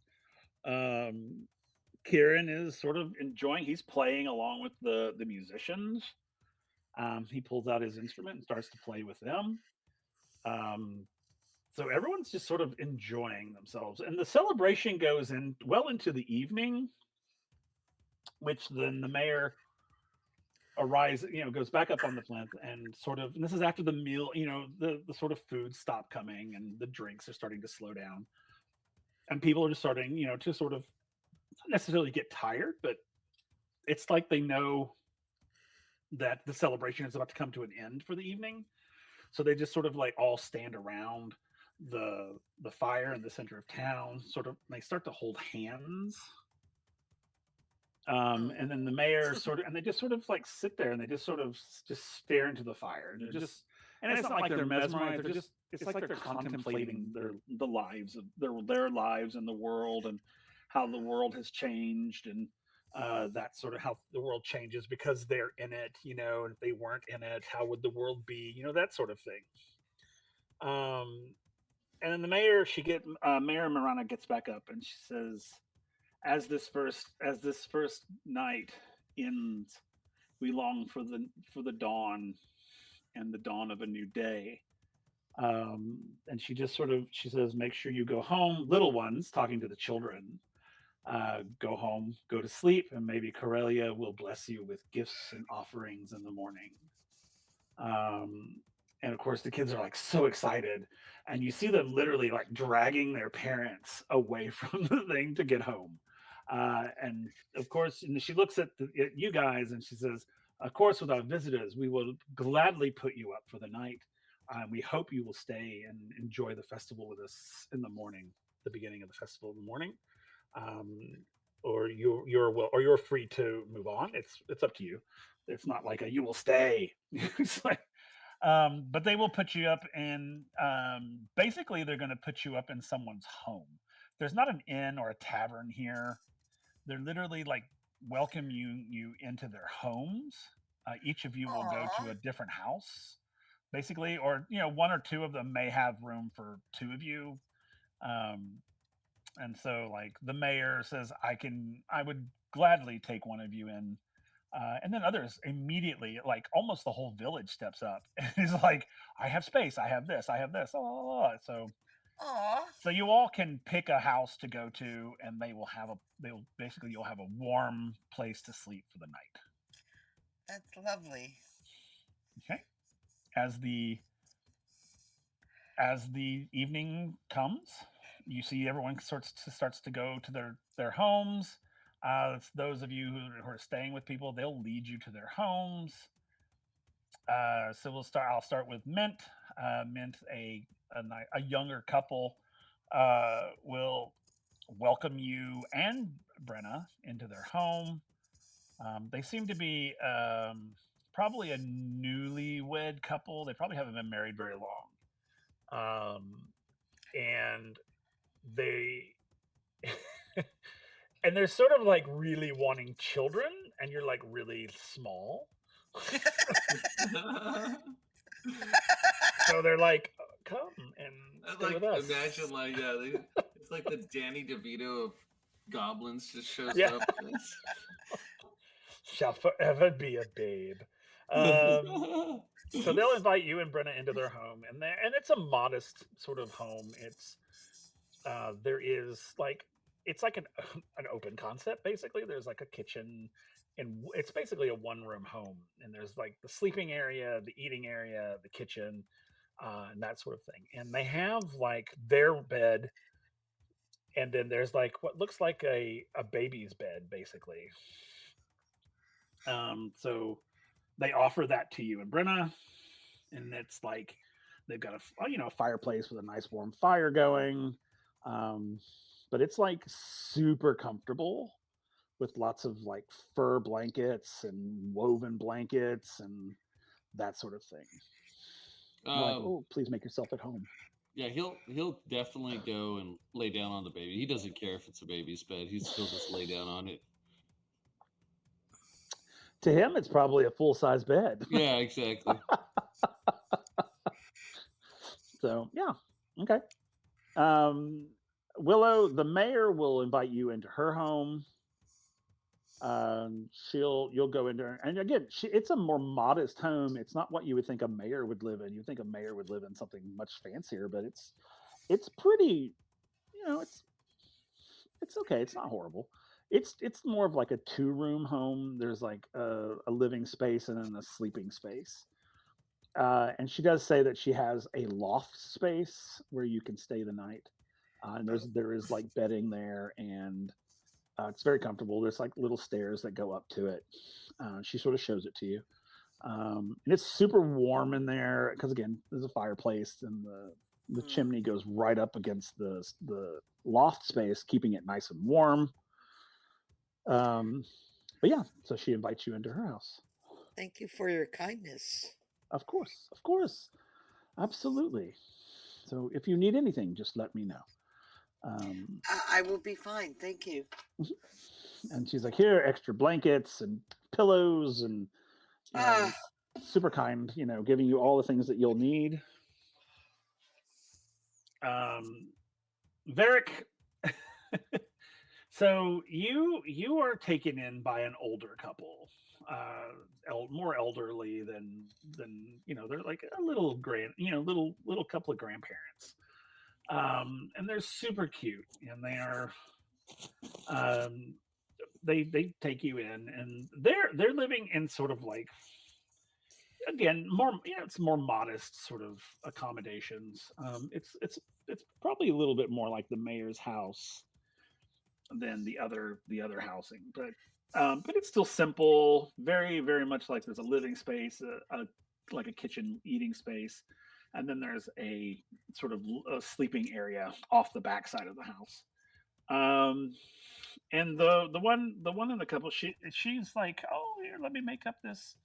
Kieran is sort of enjoying. He's playing along with the musicians. He pulls out his instrument and starts to play with them. So everyone's just sort of enjoying themselves, and the celebration goes in well into the evening, which then the mayor goes back up on the plinth and and this is after the meal, the sort of food stop coming and the drinks are starting to slow down, and people are just starting, to sort of not necessarily get tired, but it's like they know that the celebration is about to come to an end for the evening. So they just sort of like all stand around the fire in the center of town, sort of they start to hold hands. And then the mayor and they just sort of like sit there and they just sort of just stare into the fire. And it's not like they're mesmerized. It's like they're contemplating the lives of their lives in the world and how the world has changed, and that sort of how the world changes because they're in it, and if they weren't in it, how would the world be, that sort of thing. And then the mayor, Mayor Marana gets back up and she says, as this first night ends, we long for the dawn and the dawn of a new day. And she says, make sure you go home, little ones, talking to the children. Go home, go to sleep, and maybe Corellia will bless you with gifts and offerings in the morning. And of course, the kids are like so excited, and you see them literally like dragging their parents away from the thing to get home. And of course, and she looks at you guys and she says, "Of course, with our visitors, we will gladly put you up for the night. We hope you will stay and enjoy the festival with us in the morning, the beginning of the festival in the morning." Or you're free to move on. It's up to you. It's not like you will stay. It's like, but they will put you up in. Basically, they're going to put you up in someone's home. There's not an inn or a tavern here. They're literally like welcome you into their homes. Each of you will go to a different house, basically, or one or two of them may have room for two of you. And so like the mayor says, I would gladly take one of you in. And then others immediately, like almost the whole village steps up and is like, I have space, I have this, I have this. Oh, so you all can pick a house to go to, and you'll have a warm place to sleep for the night. That's lovely. Okay. As the evening comes, you see everyone starts to go to their homes. Those of you who are staying with people, they'll lead you to their homes. So I'll start with Mint. meant a younger couple will welcome you and Brenna into their home. They seem to be probably a newlywed couple. They probably haven't been married very long. And they and they're sort of like really wanting children, and you're like really small. So they're like, come and stay with us. Imagine it's like the Danny DeVito of goblins just shows Yeah. up. Shall forever be a babe. So they'll invite you and Brenna into their home, and it's a modest sort of home. It's there is like it's like an open concept basically. There's like a kitchen, and it's basically a one-room home. And there's like the sleeping area, the eating area, the kitchen, and that sort of thing. And they have like their bed, and then there's like what looks like a baby's bed basically. So they offer that to you and Brenna, and it's like they've got a fireplace with a nice warm fire going, but it's like super comfortable with lots of like fur blankets and woven blankets and that sort of thing. Like, oh, please make yourself at home. Yeah, he'll definitely go and lay down on the baby. He doesn't care if it's a baby's bed. He'll just lay down on it. To him, it's probably a full-size bed. Yeah, exactly. So yeah, okay. Willow, the mayor will invite you into her home. You'll go into her, and again, it's a more modest home. It's not what you would think a mayor would live in. You think a mayor would live in something much fancier, but it's pretty. It's okay. It's not horrible. It's more of like a 2-room home. There's like a living space and then a sleeping space. And she does say that she has a loft space where you can stay the night. And there is like bedding there, and it's very comfortable. There's like little stairs that go up to it. She sort of shows it to you. And it's super warm in there because again, there's a fireplace, and the chimney goes right up against the loft space, keeping it nice and warm. But yeah, so she invites you into her house. Thank you for your kindness. Of course, absolutely. So if you need anything, just let me know. I will be fine. Thank you. And she's like, here, extra blankets and pillows, and super kind, giving you all the things that you'll need. Varric, so you are taken in by an older couple, more elderly than they're like a little little couple of grandparents, and they're super cute, and they are they take you in, and they're living in sort of like, again, more it's more modest sort of accommodations. It's probably a little bit more like the mayor's house than the other housing, but it's still simple, very very much like there's a living space, like a kitchen eating space, and then there's a sort of a sleeping area off the back side of the house. And the one in the couple, she's like, oh, here, let me make up this,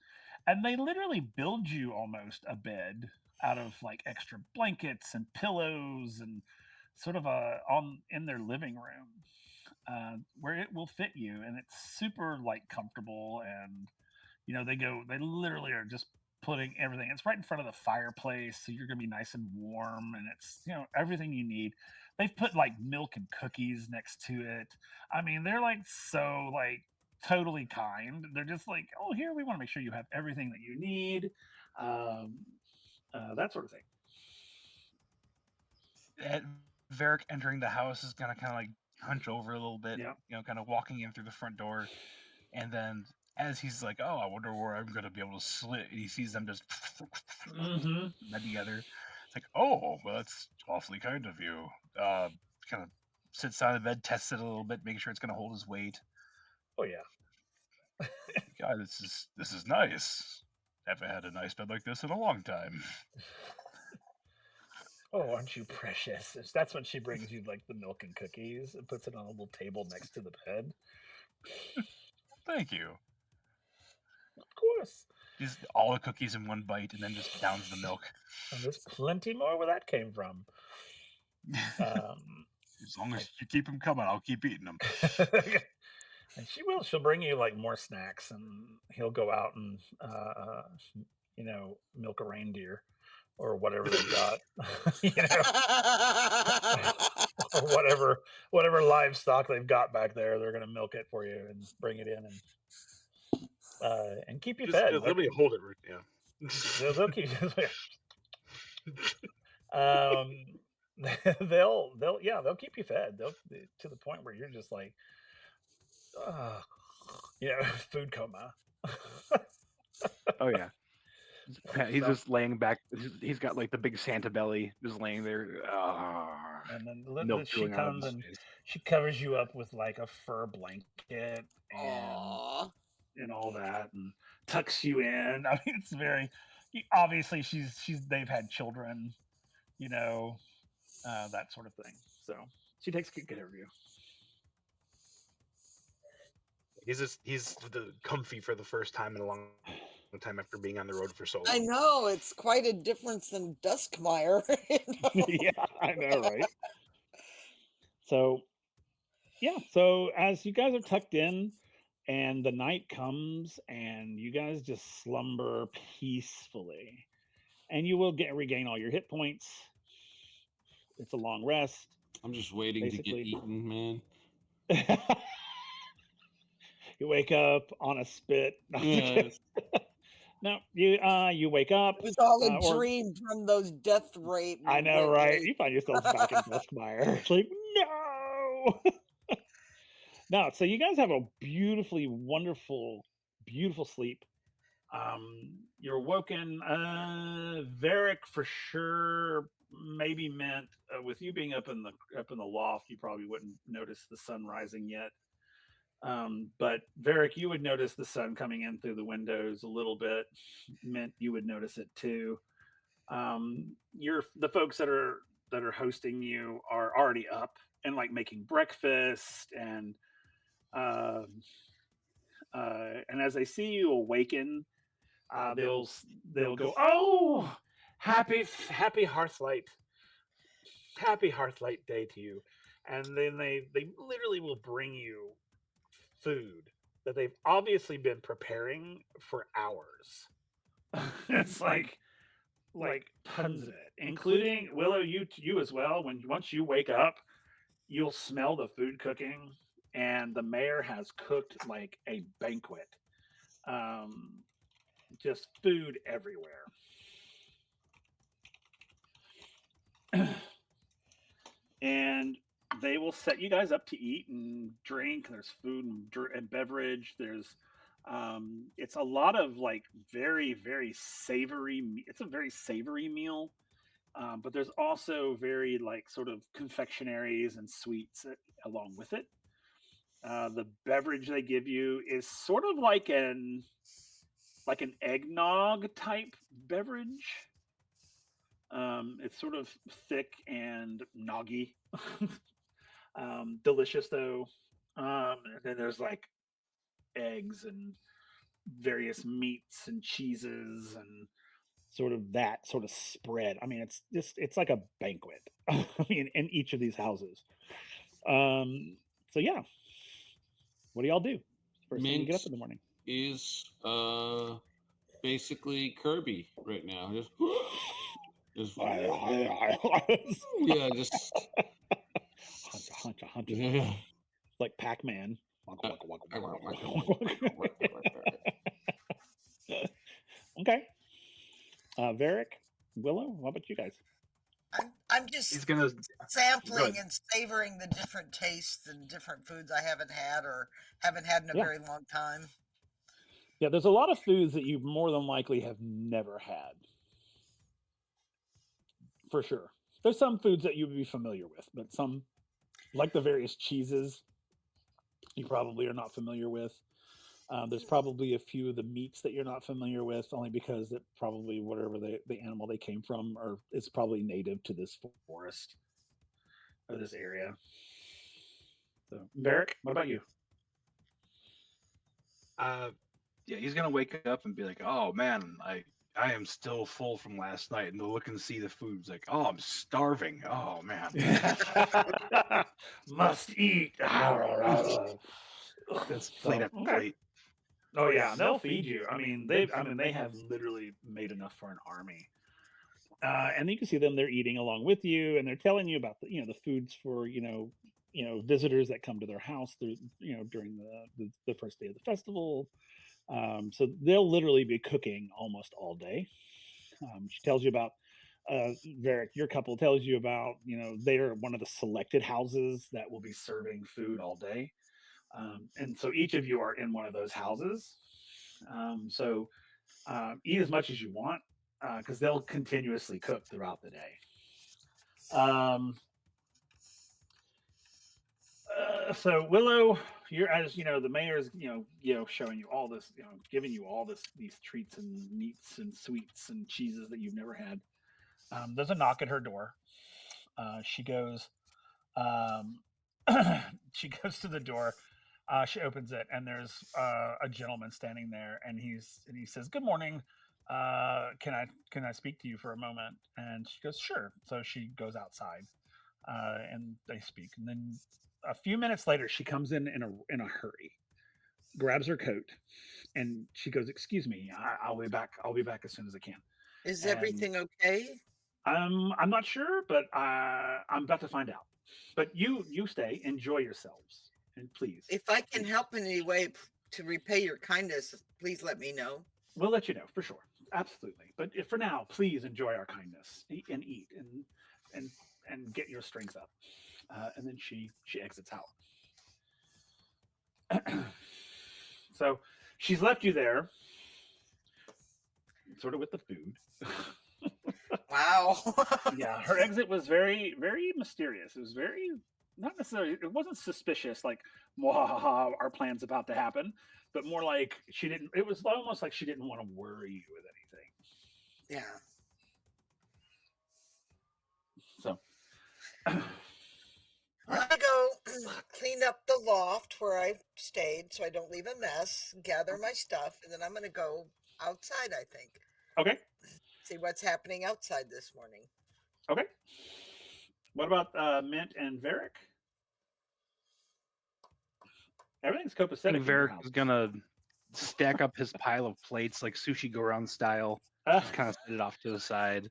and they literally build you almost a bed out of like extra blankets and pillows, and sort of in their living room, where it will fit you, and it's super like comfortable. And they literally are just putting everything. It's right in front of the fireplace, so you're gonna be nice and warm, and it's everything you need. They've put like milk and cookies next to it. I mean, they're like so like totally kind. They're just like, oh, here, we want to make sure you have everything that you need, that sort of thing. Varric entering the house is gonna kind of like hunch over a little bit, Yeah. kind of walking in through the front door, and then as he's like, "Oh, I wonder where I'm gonna be able to slip," and he sees them just met together. It's like, "Oh, well, that's awfully kind of you." Kind of sits on the bed, tests it a little bit, making sure it's gonna hold his weight. Oh yeah. God, this is nice. Haven't had a nice bed like this in a long time. Oh, aren't you precious? That's when she brings you like the milk and cookies and puts it on a little table next to the bed. Thank you. Of course. Just all the cookies in one bite and then just downs the milk. And there's plenty more where that came from. As long as you keep them coming, I'll keep eating them. And she'll bring you like more snacks, and he'll go out and milk a reindeer or whatever they've got. Or whatever livestock they've got back there, they're gonna milk it for you and bring it in and keep you fed. Let me hold it. Yeah. They'll keep they'll keep you fed. They'll to the point where you're just like, food coma. Oh yeah. He's just laying back. He's got like the big Santa belly, just laying there. And then milk she drooling out of comes his and face. she covers you up with like a fur blanket and all that, and tucks you in. I mean, it's very obviously they've had children, that sort of thing. So she takes good care of you. He's comfy for the first time in a long time after being on the road for so long. I know, it's quite a difference than Duskmeyer. Yeah, I know, right? So as you guys are tucked in and the night comes and you guys just slumber peacefully, and you will regain all your hit points. It's a long rest. I'm just waiting to get eaten, man. You wake up on a spit. Yes. No, you wake up. It was all a dream from those death rape. I know, right? You find yourself back in Duskmeyer. It's like, no. No, so you guys have a beautifully wonderful, beautiful sleep. You're woken. Varick for sure maybe meant with you being up in the loft, you probably wouldn't notice the sun rising yet. But Varick, you would notice the sun coming in through the windows a little bit. Meant you would notice it too. The folks that are hosting you are already up and like making breakfast, and as they see you awaken, they'll go, "Oh, happy Hearthlight Day to you," and then they literally will bring you food that they've obviously been preparing for hours. It's like tons of it, including Willow, you as well. Once you wake up, you'll smell the food cooking, and the mayor has cooked like a banquet. Just food everywhere. And they will set you guys up to eat and drink. There's food and beverage. There's it's a lot of like very, very savory. It's a very savory meal, but there's also very like sort of confectionaries and sweets along with it. The beverage they give you is sort of like an eggnog type beverage. It's sort of thick and noggy. Delicious though. And then there's like eggs and various meats and cheeses and that sort of spread. I mean, it's like a banquet. I mean, in each of these houses. So yeah, what do y'all do first thing you get up in the morning? Is basically Kirby right now. Just yeah, just hunter. Like Pac-Man. Okay. Varick, Willow, what about you guys? I'm just He's gonna sampling and savoring the different tastes and different foods I haven't had in a very long time. Yeah, there's a lot of foods that you more than likely have never had. For sure. There's some foods that you would be familiar with, but some, like the various cheeses, you probably are not familiar with. There's probably a few of the meats that you're not familiar with, only because it probably whatever the animal they came from, or it's probably native to this forest or this area. So, Varric, what about you? Yeah, he's gonna wake up and be like, "Oh man, I am still full from last night," and they'll look and see the food. It's like, "Oh, I'm starving. Oh man." Must eat. That's plate So, after okay. plate. Oh yeah, they'll feed you. They have literally made enough for an army. And you can see them; they're eating along with you, and they're telling you about the foods for visitors that come to their house through during the first day of the festival. So they'll literally be cooking almost all day. She tells you about Varric, your couple tells you about they're one of the selected houses that will be serving food all day. And so each of you are in one of those houses. So eat as much as you want because they'll continuously cook throughout the day. So Willow, you're as the mayor's showing you all this, giving you all these treats and meats and sweets and cheeses that you've never had. There's a knock at her door. She goes, um, she goes to the door. She opens it, and there's a gentleman standing there, and he says, "Good morning. Can I speak to you for a moment?" And she goes, "Sure." So she goes outside, and they speak, and then a few minutes later, she comes in a hurry, grabs her coat, and she goes, "Excuse me, I'll be back. I'll be back as soon as I can." Is And everything okay? I'm not sure, but I'm about to find out. But you stay, enjoy yourselves, and please, If I can help in any way to repay your kindness, please let me know. we'll let you know for sure, absolutely. But if for now, please enjoy our kindness and eat and get your strength up. And then she exits out. So she's left you there, sort of with the food. Wow. Yeah, her exit was very, very mysterious. It was very not necessarily. It wasn't suspicious, like "Mwahaha, our plan's about to happen," but more like she didn't. It was almost like she didn't want to worry you with anything. Yeah. So, I'm gonna go clean up the loft where I stayed so I don't leave a mess, gather my stuff, and then I'm gonna go outside, I think. okay, See what's happening outside this morning. okay. What about Mint and Varric? Everything's I copacetic think in your Varric house. is gonna stack up his pile of plates like sushi go round style. Just kind of set it off to the side.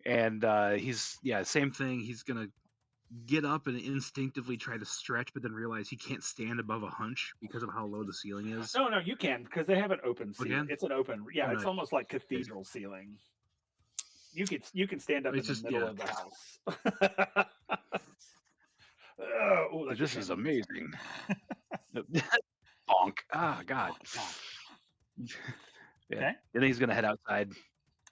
And same thing. He's gonna get up and instinctively try to stretch, but then realize he can't stand above a hunch because of how low the ceiling is. No, you can because they have an open ceiling. Again? It's an open. Yeah, Oh, it's nice. almost like cathedral ceiling. You can stand up in It's the just middle yeah. of the house. Oh, that's This your is family. amazing. Bonk. Ah, God. Yeah. Okay. And then he's gonna head outside,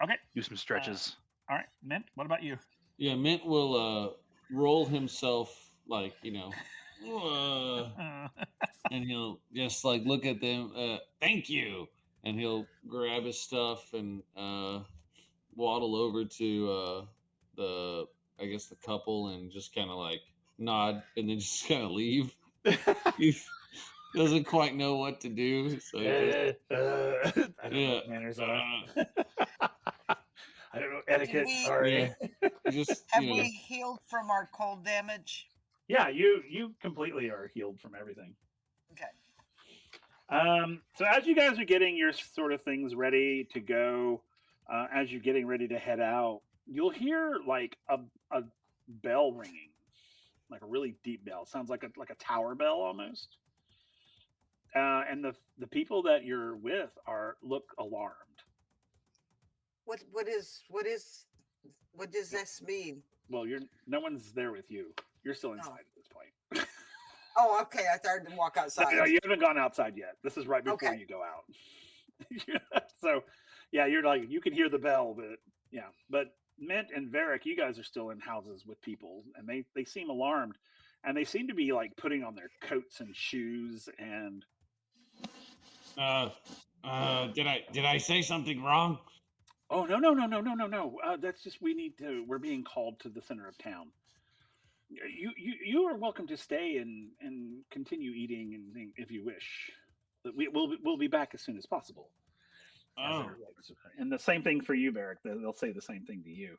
Okay. do some stretches. All right, Mint. What about you? Yeah, Mint will roll himself like and he'll just like look at them. Thank you, and he'll grab his stuff and waddle over to the I guess the couple and just kind of like nod and then just kind of leave. He doesn't quite know what to do, so he just I don't know what manners are. I don't know etiquette. we- Sorry. yeah, just Have we healed from our cold damage? Yeah, you completely are healed from everything. Okay. So as you guys are getting your sort of things ready to go, as you're getting ready to head out, you'll hear like a bell ringing, like a really deep bell. It sounds like a tower bell almost. And the people that you're with look alarmed. What does this mean? Well, no one's there with you. You're still inside at this point. Oh, okay. I started to walk outside. No, you haven't gone outside yet. This is right before Okay. you go out. So, yeah, you're like you can hear the bell, but yeah. But Mint and Varric, you guys are still in houses with people, and they seem alarmed, and they seem to be like putting on their coats and shoes and Did I say something wrong? Oh no! That's just we're being called to the center of town. You are welcome to stay and continue eating and if you wish. But we'll be back as soon as possible. Oh, And the same thing for you, Varric. They'll say the same thing to you.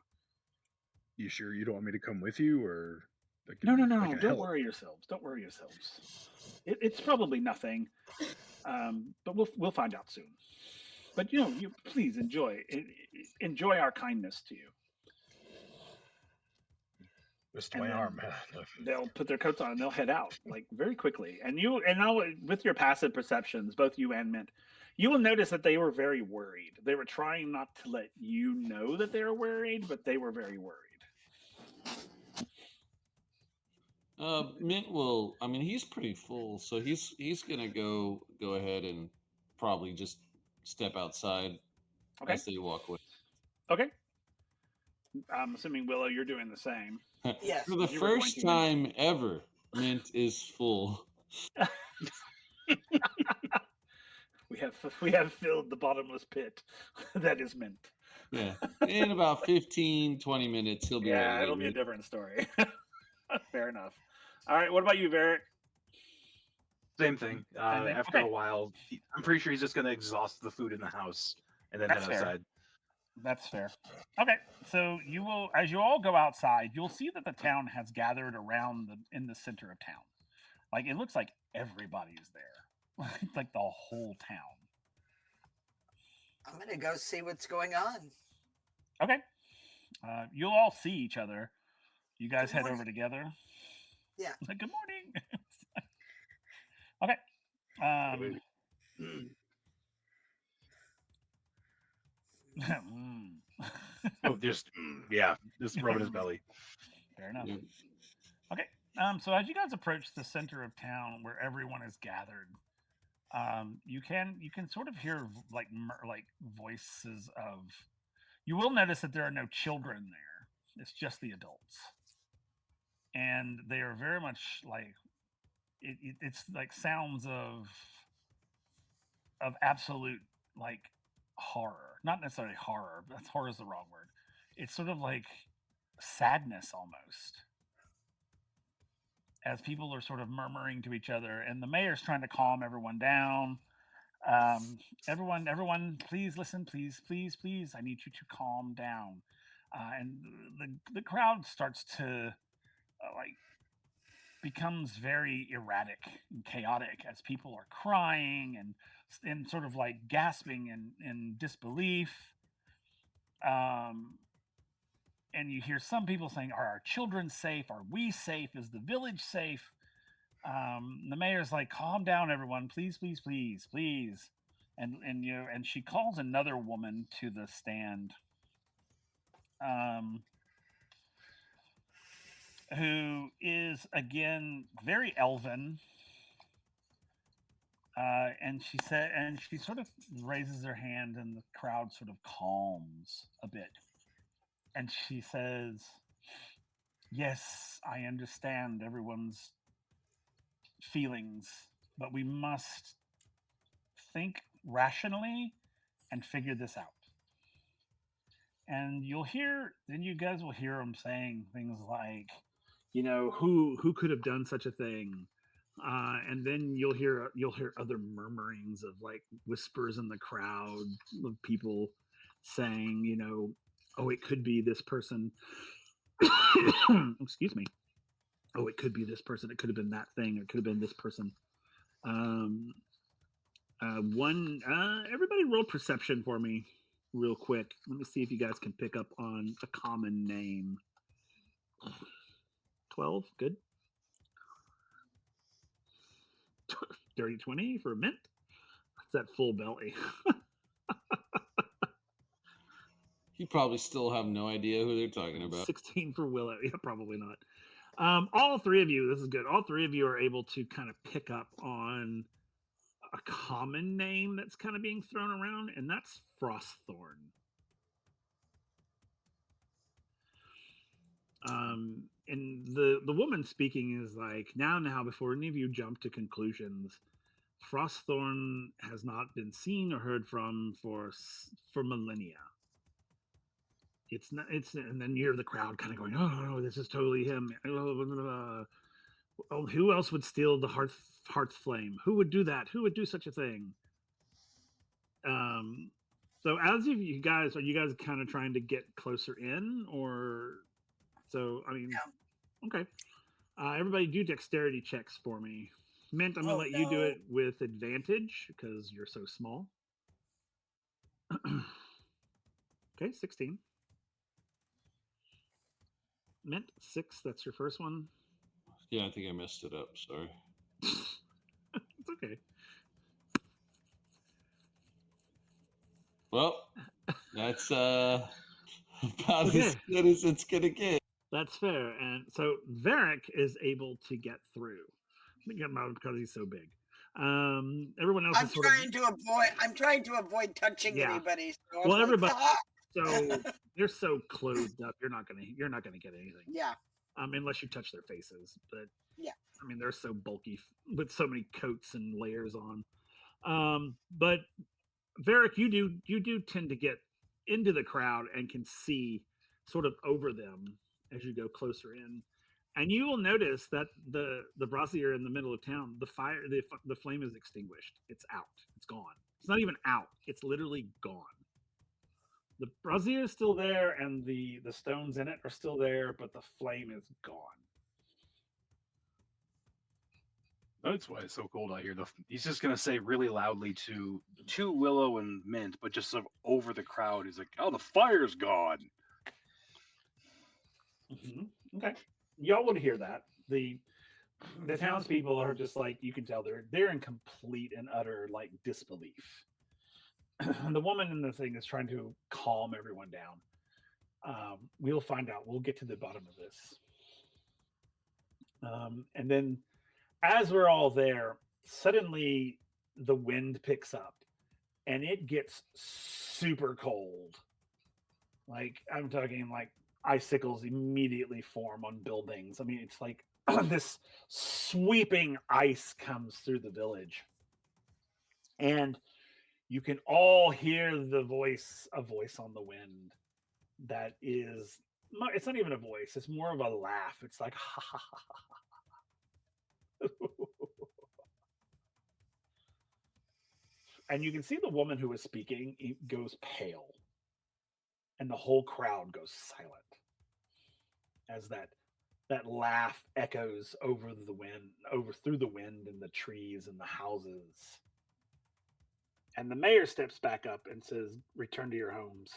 You sure you don't want me to come with you, or No. I can Don't help? worry yourselves. Don't worry yourselves. It's probably nothing, but we'll find out soon. But you please enjoy our kindness to you. Twist And my then arm. they'll put their coats on and they'll head out like very quickly. And now with your passive perceptions, both you and Mint, you will notice that they were very worried. They were trying not to let you know that they were worried, but they were very worried. Mint will. I mean, he's pretty full, so he's gonna go ahead and probably just step outside Okay. as they walk away. Okay. I'm assuming Willow, you're doing the same. Yes. For the You were going first to time ever, Mint is full. we have filled the bottomless pit that is Mint. Yeah, in about 15, 20 minutes, he'll be ready. Yeah, to it'll be a eat. different story. Fair enough. All right, what about you, Varric? Same thing. Same thing? After a Okay. while, I'm pretty sure he's just going to exhaust the food in the house and then That's head fair. outside. That's fair. Okay, so you will, as you all go outside, you'll see that the town has gathered around in the center of town. Like it looks like everybody is there, like the whole town. I'm gonna go see what's going on. Okay, you'll all see each other. You guys Good head morning. over together. Yeah. Like, good morning. Okay. Oh, just rubbing his belly. Fair enough. Yep. Okay. So as you guys approach the center of town where everyone is gathered, you can sort of hear like voices of. You will notice that there are no children there. It's just the adults, and they are very much like it's like sounds of absolute like horror. Not necessarily horror. That's horror is the wrong word. It's sort of like sadness almost, as people are sort of murmuring to each other, and the mayor's trying to calm everyone down. Everyone, please listen, please. I need you to calm down. And the crowd starts to like becomes very erratic and chaotic as people are crying and sort of like gasping in disbelief. Um, and you hear some people saying, "Are our children safe? Are we safe? Is the village safe?" The mayor's like, "Calm down, everyone, please." And she calls another woman to the stand, um, who is again very elven. And she sort of raises her hand, and the crowd sort of calms a bit. And she says, "Yes, I understand everyone's feelings, but we must think rationally and figure this out." And you guys will hear them saying things like, who could have done such a thing? And then you'll hear other murmurings of like whispers in the crowd of people saying, "Oh, it could be this person." Excuse me. "Oh, it could be this person. It could have been that thing. It could have been this person." Um, everybody roll perception for me real quick. Let me see if you guys can pick up on a common name. 12, good. Dirty 20 for Mint. That's that full belly. He probably still have no idea who they're talking about. 16 for Willow. Yeah, probably not. All three of you, this is good. All three of you are able to kind of pick up on a common name that's kind of being thrown around, and that's Frostthorn. And the woman speaking is like, now, before any of you jump to conclusions, Frostthorn has not been seen or heard from for millennia. It's not. It's and then you hear the crowd kind of going, "Oh, no, this is totally him." Oh, who else would steal the hearth flame? Who would do that? Who would do such a thing? Um, so as of you guys, are you guys kind of trying to get closer in, or so? I mean, okay. Everybody do dexterity checks for me. Mint, I'm gonna let you do it with advantage because you're so small. Okay, 16. Mint 6. That's your first one. Yeah, I think I messed it up. Sorry. It's okay. Well, that's about Okay. as good as it's gonna get. That's fair. And so Varric is able to get through. I think because he's so big. Everyone else is I'm trying to avoid touching anybody. So well, everybody. Ah! So they're so closed up. You're not gonna get anything. Yeah. Unless you touch their faces. But yeah. I mean, they're so bulky with so many coats and layers on. But Varric, you do tend to get into the crowd and can see sort of over them as you go closer in, and you will notice that the brazier in the middle of town, the flame is extinguished. It's out. It's gone. It's not even out. It's literally gone. The brazier is still there, and the stones in it are still there, but the flame is gone. That's why it's so cold out here. He's just gonna say really loudly to Willow and Mint, but just sort of over the crowd. He's like, "Oh, the fire's gone." Mm-hmm. Okay, y'all would hear that. The townspeople are just like, you can tell they're in complete and utter like disbelief. The woman in the thing is trying to calm everyone down. We'll find out. We'll get to the bottom of this. And then as we're all there, suddenly the wind picks up and it gets super cold. Like, I'm talking like icicles immediately form on buildings. I mean, it's like this sweeping ice comes through the village. And you can all hear a voice on the wind that is, it's not even a voice, it's more of a laugh. It's like, ha ha ha ha ha. And you can see the woman who is speaking goes pale, and the whole crowd goes silent as that laugh echoes over the wind, through the wind and the trees and the houses. And the mayor steps back up and says, "Return to your homes.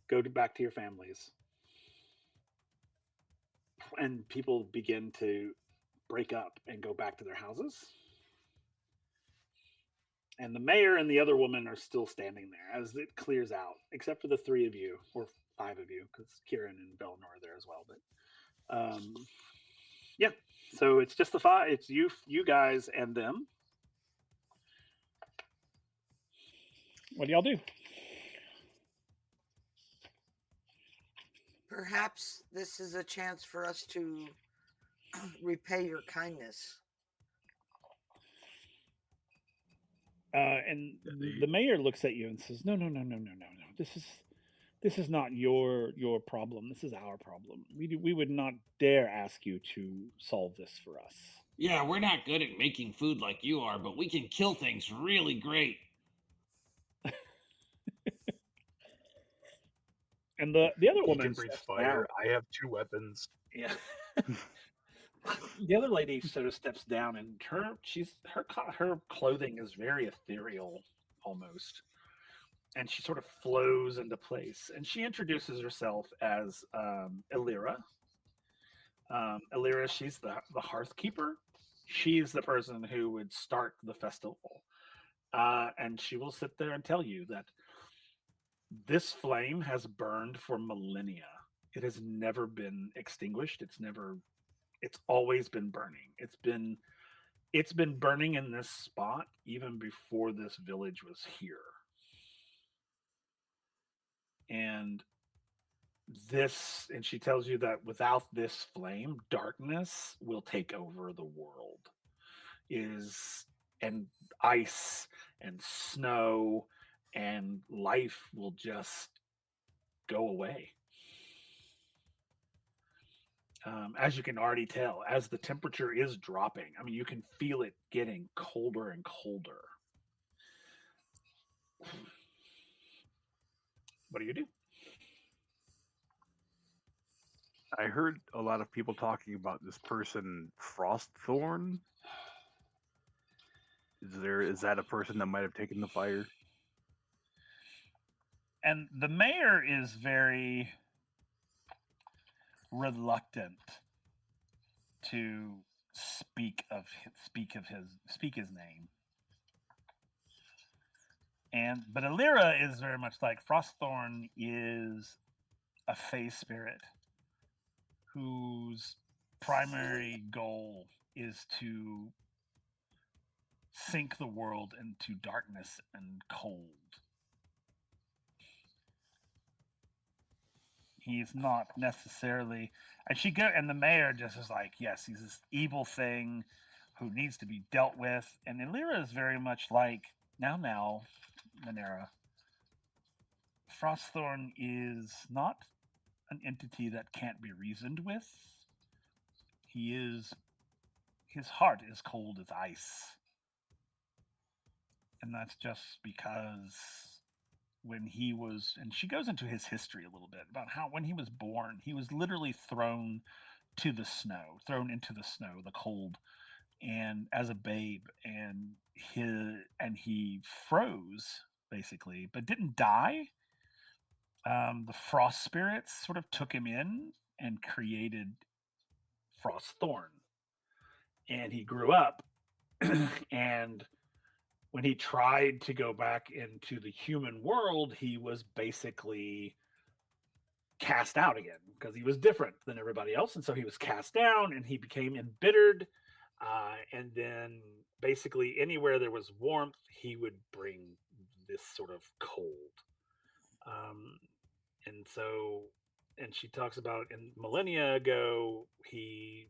Go back to your families." And people begin to break up and go back to their houses. And the mayor and the other woman are still standing there as it clears out, except for the 3 of you, or 5 of you, because Kieran and Belnor are there as well. But yeah, so it's just the 5. It's you guys and them. What do y'all do? Perhaps this is a chance for us to repay your kindness. And the mayor looks at you and says, "No. This is not your problem. This is our problem. We would not dare ask you to solve this for us." Yeah, we're not good at making food like you are, but we can kill things really great. And the other He woman can breathe steps fire. down. I have 2 weapons. Yeah. The other lady sort of steps down, and her clothing is very ethereal, almost, and she sort of flows into place. And she introduces herself as Elira. Elira, she's the hearth keeper. She's the person who would start the festival, and she will sit there and tell you that this flame has burned for millennia. It has never been extinguished. It's always been burning. It's been burning in this spot even before this village was here. And she tells you that without this flame, darkness will take over the world. Is and ice and snow, and life will just go away. As you can already tell, as the temperature is dropping, I mean, you can feel it getting colder and colder. What do you do? I heard a lot of people talking about this person, Frostthorn. Is that a person that might have taken the fire? And the mayor is very reluctant to speak his name. And but Alira is very much like Frostthorn is a fey spirit whose primary goal is to sink the world into darkness and cold. He's not necessarily, and the mayor just is like, yes, he's this evil thing who needs to be dealt with. And Illyra is very much like, now, Manera, Frostthorn is not an entity that can't be reasoned with. His heart is cold as ice. And that's just because and she goes into his history a little bit about how when he was born, he was literally thrown into the snow, the cold, and as a babe, and he froze basically, but didn't die. The frost spirits sort of took him in and created Frostthorn, and he grew up, and when he tried to go back into the human world, he was basically cast out again because he was different than everybody else. And so he was cast down and he became embittered. And then basically anywhere there was warmth, he would bring this sort of cold. And so, and she talks about in millennia ago, he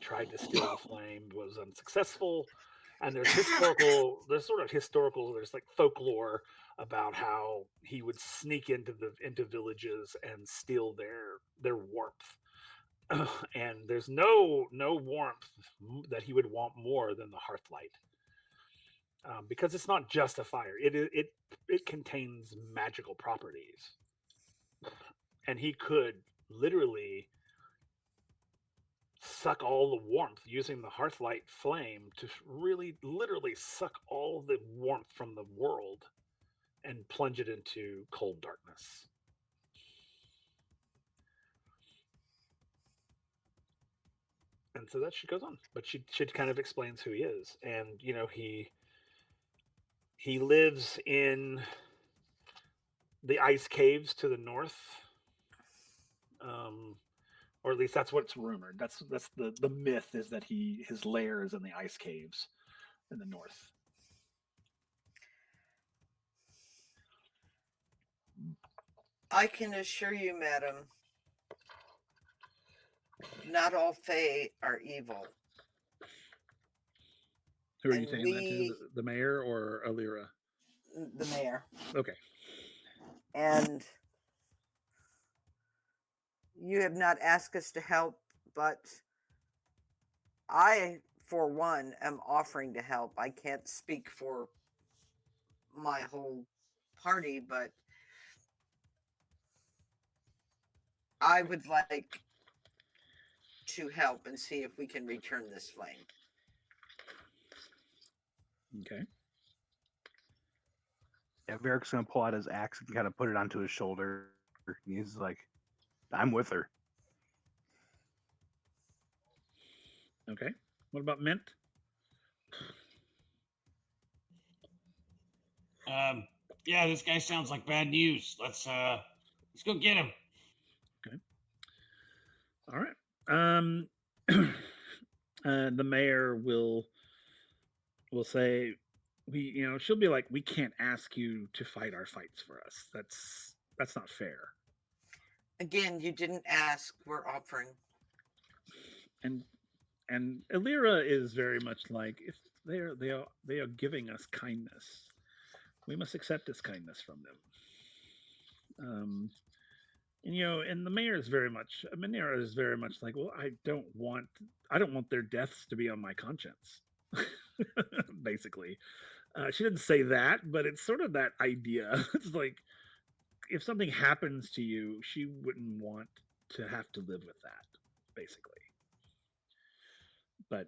tried to steal the flame, was unsuccessful. And there's like folklore about how he would sneak into villages and steal their warmth. And there's no warmth that he would want more than the hearthlight, because it's not just a fire. It contains magical properties, and he could literally suck all the warmth using the hearthlight flame to really literally suck all the warmth from the world and plunge it into cold darkness. And so that she goes on, but she kind of explains who he is. And he lives in the ice caves to the north, or at least that's what's rumored. That's the myth, is that his lair is in the ice caves in the north. I can assure you, madam, not all Fae are evil. Who are you saying that to? The mayor or Alira? The mayor. Okay. And you have not asked us to help, but I, for one, am offering to help. I can't speak for my whole party, but I would like to help and see if we can return this flame. Okay. Yeah, Varric's gonna pull out his axe and kind of put it onto his shoulder. And he's like, "I'm with her." Okay. What about Mint? Yeah, this guy sounds like bad news. Let's go get him. Okay. All right. The mayor will say, she'll be like, we can't ask you to fight our fights for us. That's not fair. Again, you didn't ask. We're offering. And Alira is very much like, they are giving us kindness. We must accept this kindness from them. And the mayor is very much, Manera is very much like, well, I don't want their deaths to be on my conscience. Basically, she didn't say that, but it's sort of that idea. It's like if something happens to you, she wouldn't want to have to live with that, basically. But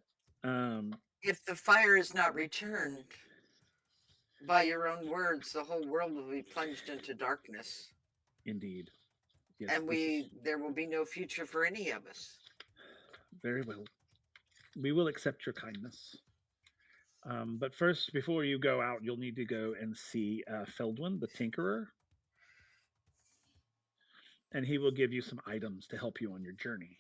If the fire is not returned, by your own words, the whole world will be plunged into darkness. Indeed. Yes, and there will be no future for any of us. Very well. We will accept your kindness. But first, before you go out, you'll need to go and see Feldwin, the Tinkerer. And he will give you some items to help you on your journey.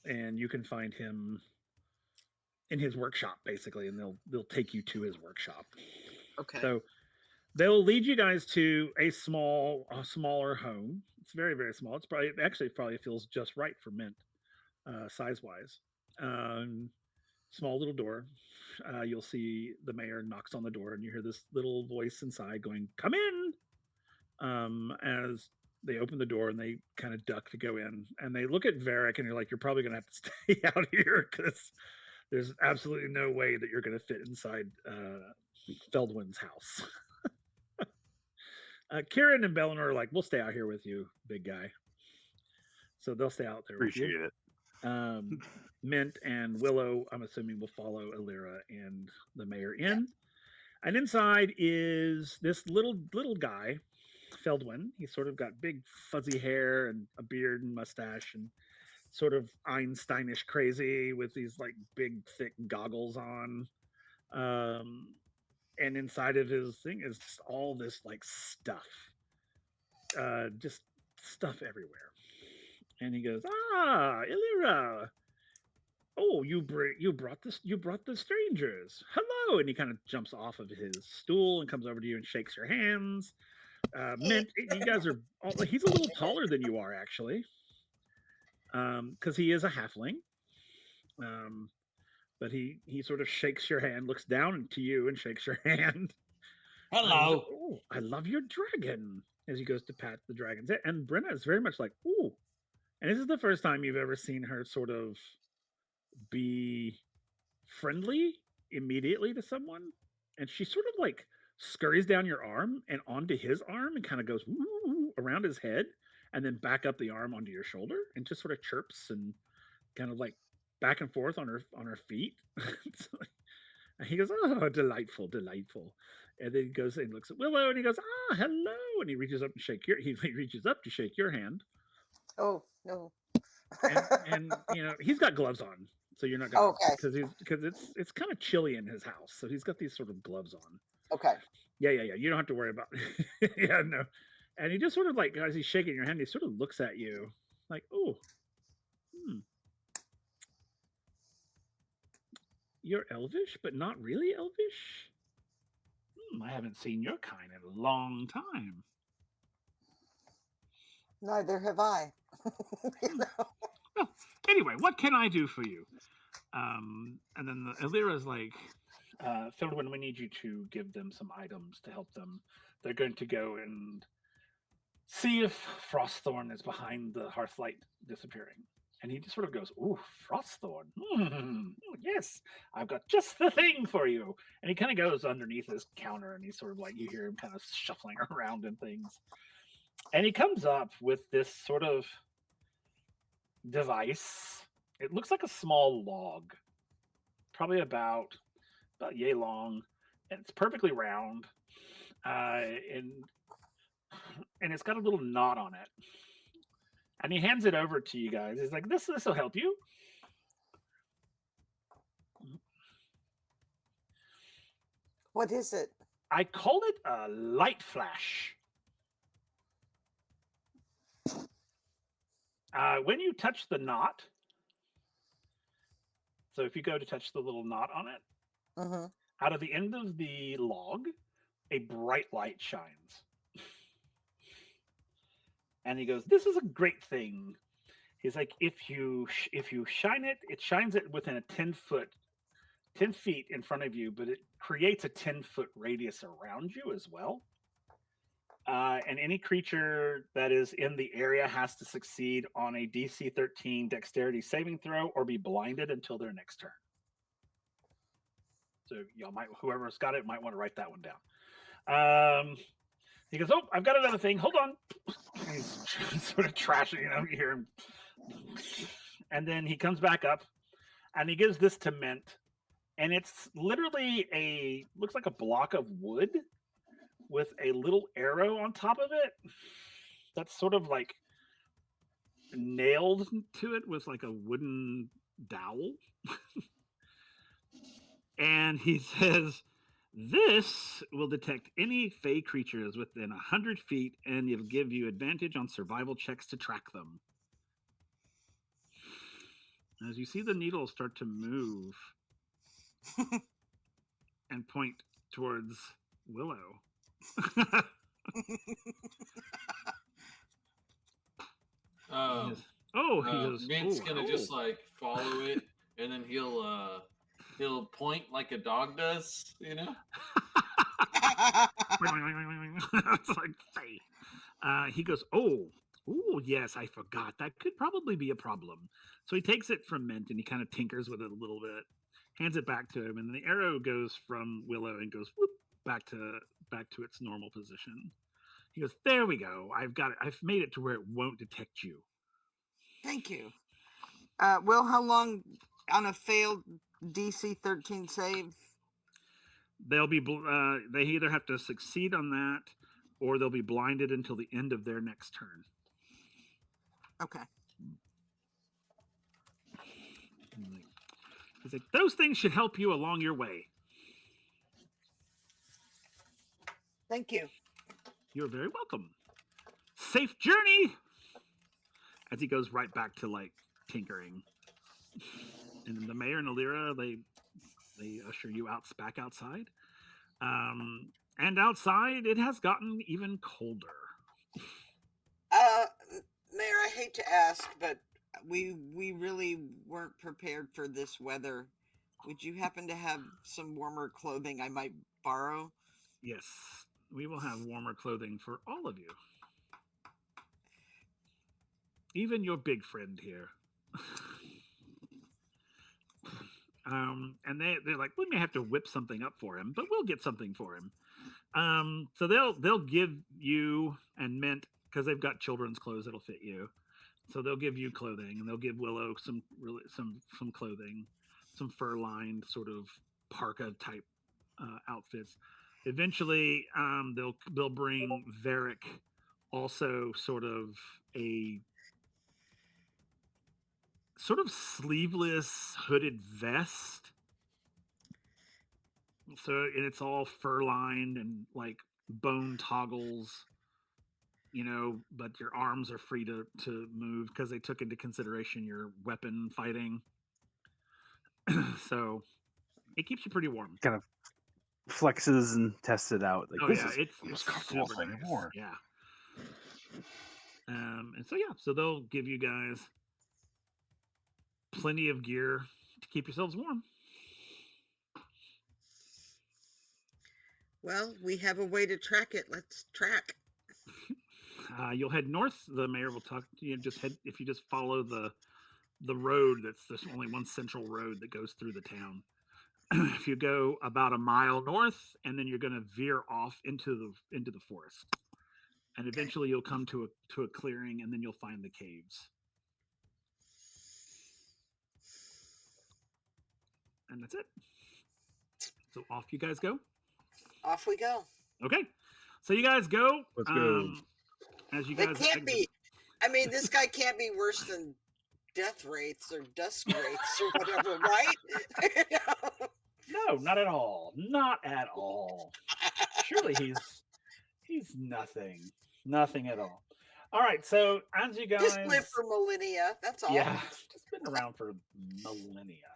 And you can find him in his workshop, basically, and they'll take you to his workshop. Okay. So they'll lead you guys to a smaller home. It's very, very small. It's probably feels just right for Mint, size-wise. Small little door. You'll see the mayor knocks on the door, and you hear this little voice inside going, "Come in!" As they open the door and they kind of duck to go in, and they look at Varric, and you're like, "You're probably going to have to stay out here because there's absolutely no way that you're going to fit inside Feldwin's house." Kieran and Bellinor are like, "We'll stay out here with you, big guy." So they'll stay out there with you. Appreciate it. Mint and Willow, I'm assuming, will follow Alira and the mayor in. Yeah. And inside is this little guy, Feldwin. He's sort of got big fuzzy hair and a beard and mustache and sort of Einsteinish crazy with these like big thick goggles on. And inside of his thing is just all this like stuff. Just stuff everywhere. And he goes, "Ah, Illyra. Oh, you brought the strangers. Hello." And he kind of jumps off of his stool and comes over to you and shakes your hands. Mint, you guys are he's a little taller than you are, actually. Because he is a halfling. But he sort of shakes your hand, looks down to you and shakes your hand. Hello. Like, "Oh, I love your dragon," as he goes to pat the dragon's head. And Brenna is very much like, "Ooh." And this is the first time you've ever seen her sort of be friendly immediately to someone. And she sort of like scurries down your arm and onto his arm and kind of goes around his head and then back up the arm onto your shoulder and just sort of chirps and kind of like back and forth on her feet. And he goes, "Oh, delightful." And then he goes and looks at Willow and he goes, "Ah, hello." And he reaches up to shake your hand. Oh, no. and he's got gloves on, so you're not gonna, okay, because it's kind of chilly in his house, so he's got these sort of gloves on. Okay. Yeah. You don't have to worry about it. Yeah, no. And he just sort of like, as he's shaking your hand, he sort of looks at you like, "Oh, you're elvish, but not really elvish. I haven't seen your kind in a long time." Neither have I. Well, anyway, what can I do for you? And then Alira's like, "Feldwin, we need you to give them some items to help them. They're going to go and see if Frostthorn is behind the hearthlight disappearing." And he just sort of goes, "Ooh, Frostthorn. Yes, I've got just the thing for you." And he kind of goes underneath his counter and he's sort of like, you hear him kind of shuffling around and things. And he comes up with this sort of device. It looks like a small log, probably about yay long, and it's perfectly round, and it's got a little knot on it. And he hands it over to you guys. He's like, "This will help you." What is it? I call it a light flash. When you touch the knot, so if you go to touch the little knot on it, out of the end of the log, a bright light shines. And he goes, "This is a great thing." He's like, if you shine it, it shines it within a 10 feet in front of you, but it creates a 10-foot radius around you as well. And any creature that is in the area has to succeed on a DC 13 dexterity saving throw or be blinded until their next turn. So y'all might, whoever's got it, might want to write that one down. He goes, "Oh, I've got another thing. Hold on." He's sort of trashing, you hear him. And then he comes back up, and he gives this to Mint, and it's literally looks like a block of wood with a little arrow on top of it that's sort of like nailed to it with like a wooden dowel. And he says, "This will detect any fey creatures within 100 feet, and it'll give you advantage on survival checks to track them." As you see the needle start to move and point towards Willow. He goes, Mint's gonna just like follow it, and then he'll point like a dog does, It's like, hey. He goes, oh, yes, I forgot. That could probably be a problem. So he takes it from Mint and he kind of tinkers with it a little bit, hands it back to him, and the arrow goes from Willow and goes whoop, back to its normal position. He goes, "There we go. I've got it. I've made it to where it won't detect you." Thank you. Will, how long on a failed DC 13 save? They'll be they either have to succeed on that or they'll be blinded until the end of their next turn. Okay. He's like, "Those things should help you along your way." Thank you. You're very welcome. Safe journey. As he goes right back to like tinkering. And then the mayor and Alira, they usher you back outside. And outside, it has gotten even colder. Mayor, I hate to ask, but we really weren't prepared for this weather. Would you happen to have some warmer clothing I might borrow? Yes, we will have warmer clothing for all of you. Even your big friend here. And they're like, "We may have to whip something up for him, but we'll get something for him." So they'll give you and Mint, because they've got children's clothes that'll fit you. So they'll give you clothing, and they'll give Willow some clothing, some fur-lined sort of parka type outfits. Eventually, they'll bring Varric also sort of a sort of sleeveless hooded vest. So, and it's all fur-lined and like bone toggles, but your arms are free to move because they took into consideration your weapon fighting. So it keeps you pretty warm. Kind of flexes and tests it out. Like, it's the most comfortable super thing nice. ever. Yeah. And so they'll give you guys plenty of gear to keep yourselves warm. Well, we have a way to track it. Let's track. You'll head north. The mayor will talk to you. If you just follow the road. There's only one central road that goes through the town. If you go about a mile north, and then you're going to veer off into the forest, and eventually you'll come to a clearing, and then you'll find the caves. And that's it. So off you guys go. Off we go. Okay. So you guys go. Let's go. As you guys can't be. I mean, this guy can't be worse than death wraiths or dusk wraiths or whatever, right? No, not at all. Not at all. Surely he's nothing at all. All right, so as you guys just live for millennia. That's all. Yeah, just been around for millennia.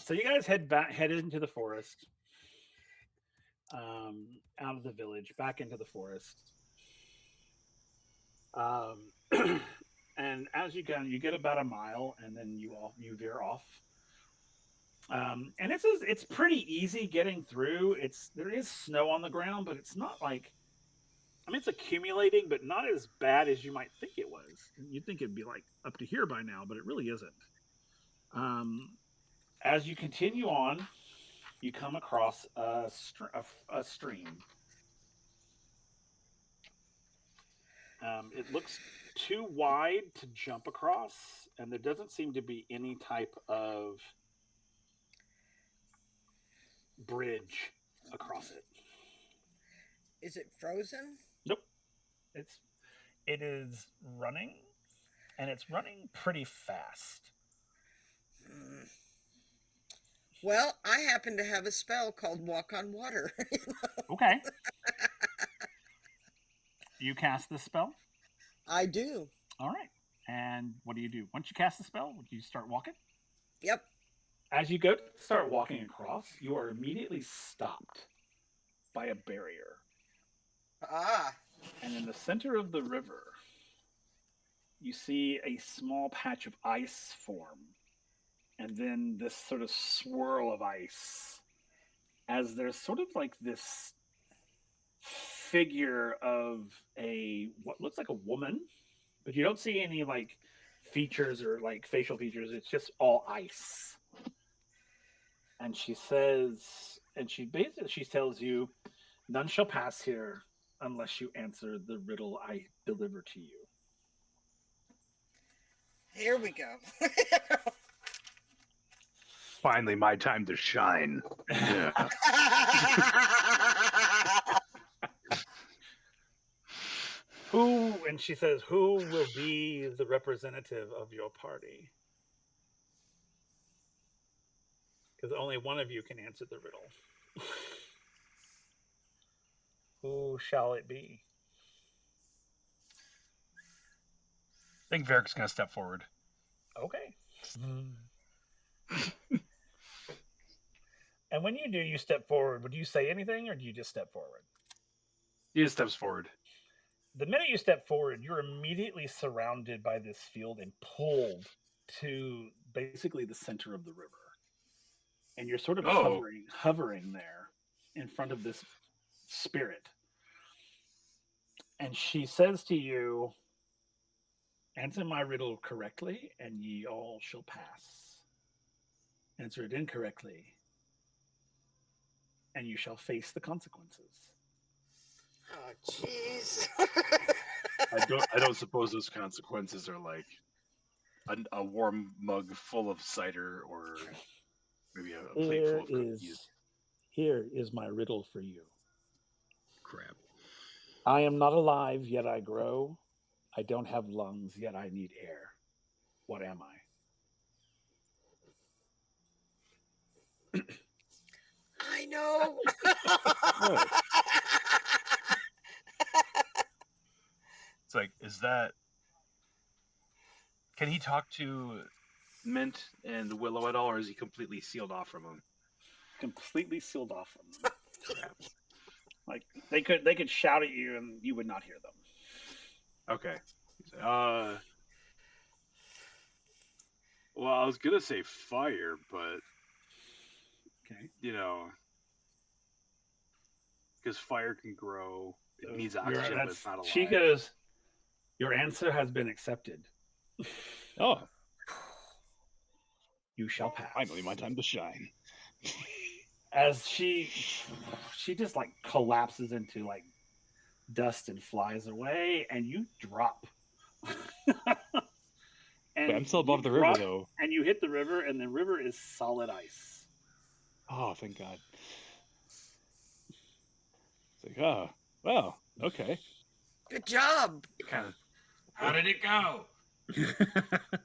So you guys head into the forest, out of the village, back into the forest. And as you go, you get about a mile, and then you veer off. And it's pretty easy getting through. There is snow on the ground, but it's not like, I mean, it's accumulating, but not as bad as you might think it was. You'd think it'd be like up to here by now, but it really isn't. As you continue on, you come across a stream. It looks too wide to jump across, and there doesn't seem to be any type of bridge across it. Is it frozen? Nope. It is running, and it's running pretty fast. Well, I happen to have a spell called Walk on Water. Okay. You cast the spell? I do. All right. And what do you do? Once you cast the spell, would you start walking? Yep. As you go to start walking across, you are immediately stopped by a barrier. Ah. And in the center of the river, you see a small patch of ice form. And then this sort of swirl of ice, as there's sort of like this figure of what looks like a woman, but you don't see any like features or like facial features. It's just all ice. And she tells you, none shall pass here unless you answer the riddle I deliver to you. Here we go. Finally, my time to shine. Yeah. And she says, who will be the representative of your party? Because only one of you can answer the riddle. Who shall it be? I think Varric's going to step forward. Okay. And when you do, you step forward. Would you say anything, or do you just step forward? He just steps forward. The minute you step forward, you're immediately surrounded by this field and pulled to basically the center of the river. And you're sort of hovering there in front of this spirit. And she says to you, answer my riddle correctly, and ye all shall pass. Answer it incorrectly, and you shall face the consequences. Oh, jeez. I don't suppose those consequences are like a warm mug full of cider, or maybe a plate full of cookies. Here is my riddle for you. Crap. I am not alive, yet I grow. I don't have lungs, yet I need air. What am I? I know. It's like, is that... Can he talk to Mint and Willow at all, or is he completely sealed off from them? Completely sealed off from them. Crap. Like they could shout at you and you would not hear them. Okay. Well, I was gonna say fire, but okay, because fire can grow. It needs oxygen, but it's not alive. She goes, your answer has been accepted. Oh. You shall pass. Finally, my time to shine. As she just like collapses into like dust and flies away, and you drop. And I'm still above the river, though. And you hit the river, and the river is solid ice. Oh, thank God. It's like, oh, well, okay. Good job. Kind of. How did it go?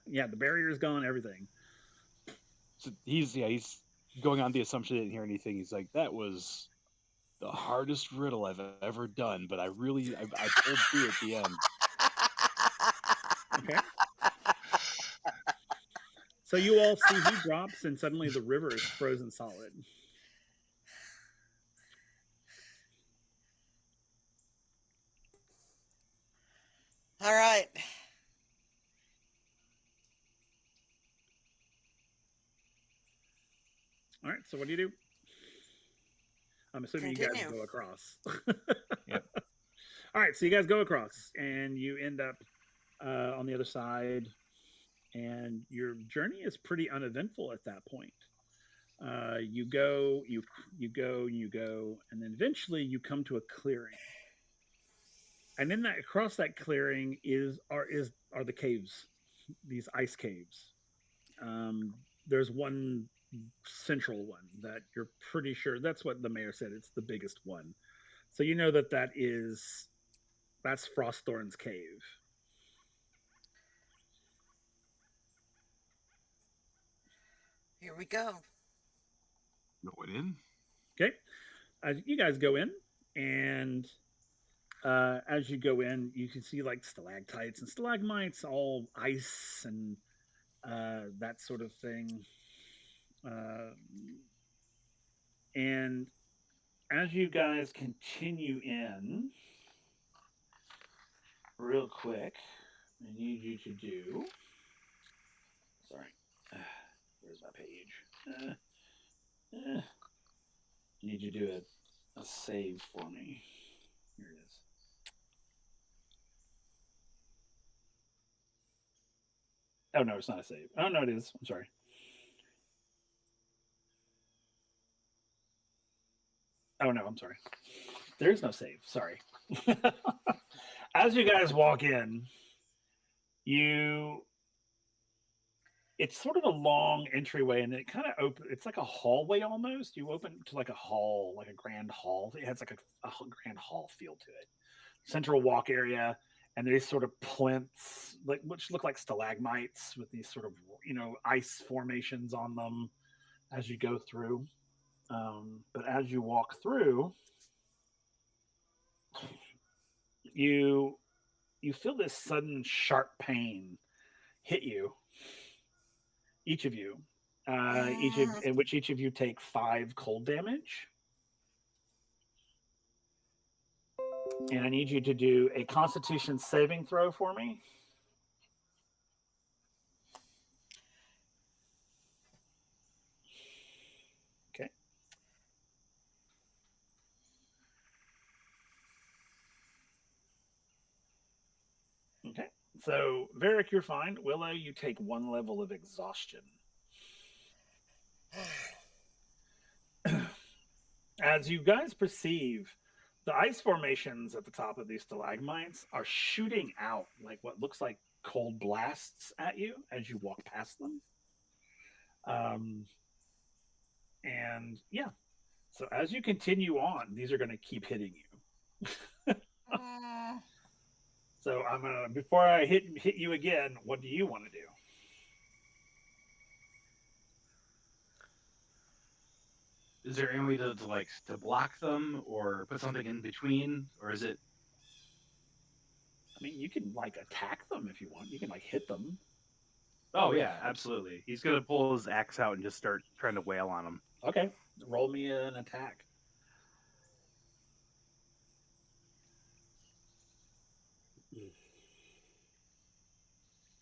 Yeah, the barrier's gone, everything. So he's going on the assumption he didn't hear anything. He's like, that was the hardest riddle I've ever done, but I pulled through at the end. Okay. So you all see he drops, and suddenly the river is frozen solid. All right. So what do? I'm assuming you guys Continue. go across. Yep. All right, so you guys go across, and you end up on the other side, and your journey is pretty uneventful at that point. You go, you go, you go, and then eventually you come to a clearing. And in that, across that clearing are the caves, these ice caves. There's one central one that you're pretty sure that's what the mayor said. It's the biggest one, so you know that's Frostthorn's cave. Here we go. Going in. Okay, you guys go in, and as you go in, you can see like stalactites and stalagmites, all ice and that sort of thing. Uh, and as you guys continue in, real quick, I need you to do. Sorry, where's my page? I need you to do a save for me. Here it is. Oh no, it's not a save. Oh no, it is. I'm sorry. Oh no, I'm sorry. There is no save. Sorry. As you guys walk in, it's sort of a long entryway, and it kind of open. It's like a hallway almost. You open to like a hall, like a grand hall. It has like a grand hall feel to it. Central walk area, and there's sort of plinths, like which look like stalagmites with these sort of ice formations on them as you go through. But as you walk through, you feel this sudden sharp pain hit you. Each of you, in which each of you take 5 cold damage, and I need you to do a Constitution saving throw for me. Okay. Okay. So, Varric, you're fine. Willow, you take 1 level of exhaustion. As you guys perceive, the ice formations at the top of these stalagmites are shooting out like what looks like cold blasts at you as you walk past them. And yeah, so as you continue on, these are going to keep hitting you. So I'm gonna, before I hit you again, what do you want to do? Is there any way to block them or put something in between, or is it? I mean, you can like attack them if you want. You can like hit them. Oh yeah, absolutely. He's gonna pull his axe out and just start trying to wail on them. Okay, roll me an attack. Mm.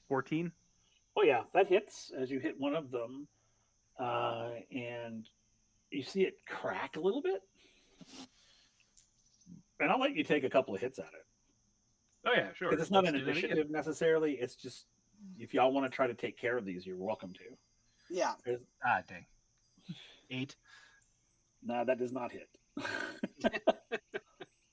14. Oh yeah, that hits as you hit one of them, and you see it crack a little bit. And I'll let you take a couple of hits at it. Oh yeah, sure. Because it's not an initiative necessarily. It's just if y'all want to try to take care of these, you're welcome to. Yeah. Dang. 8. No, that does not hit.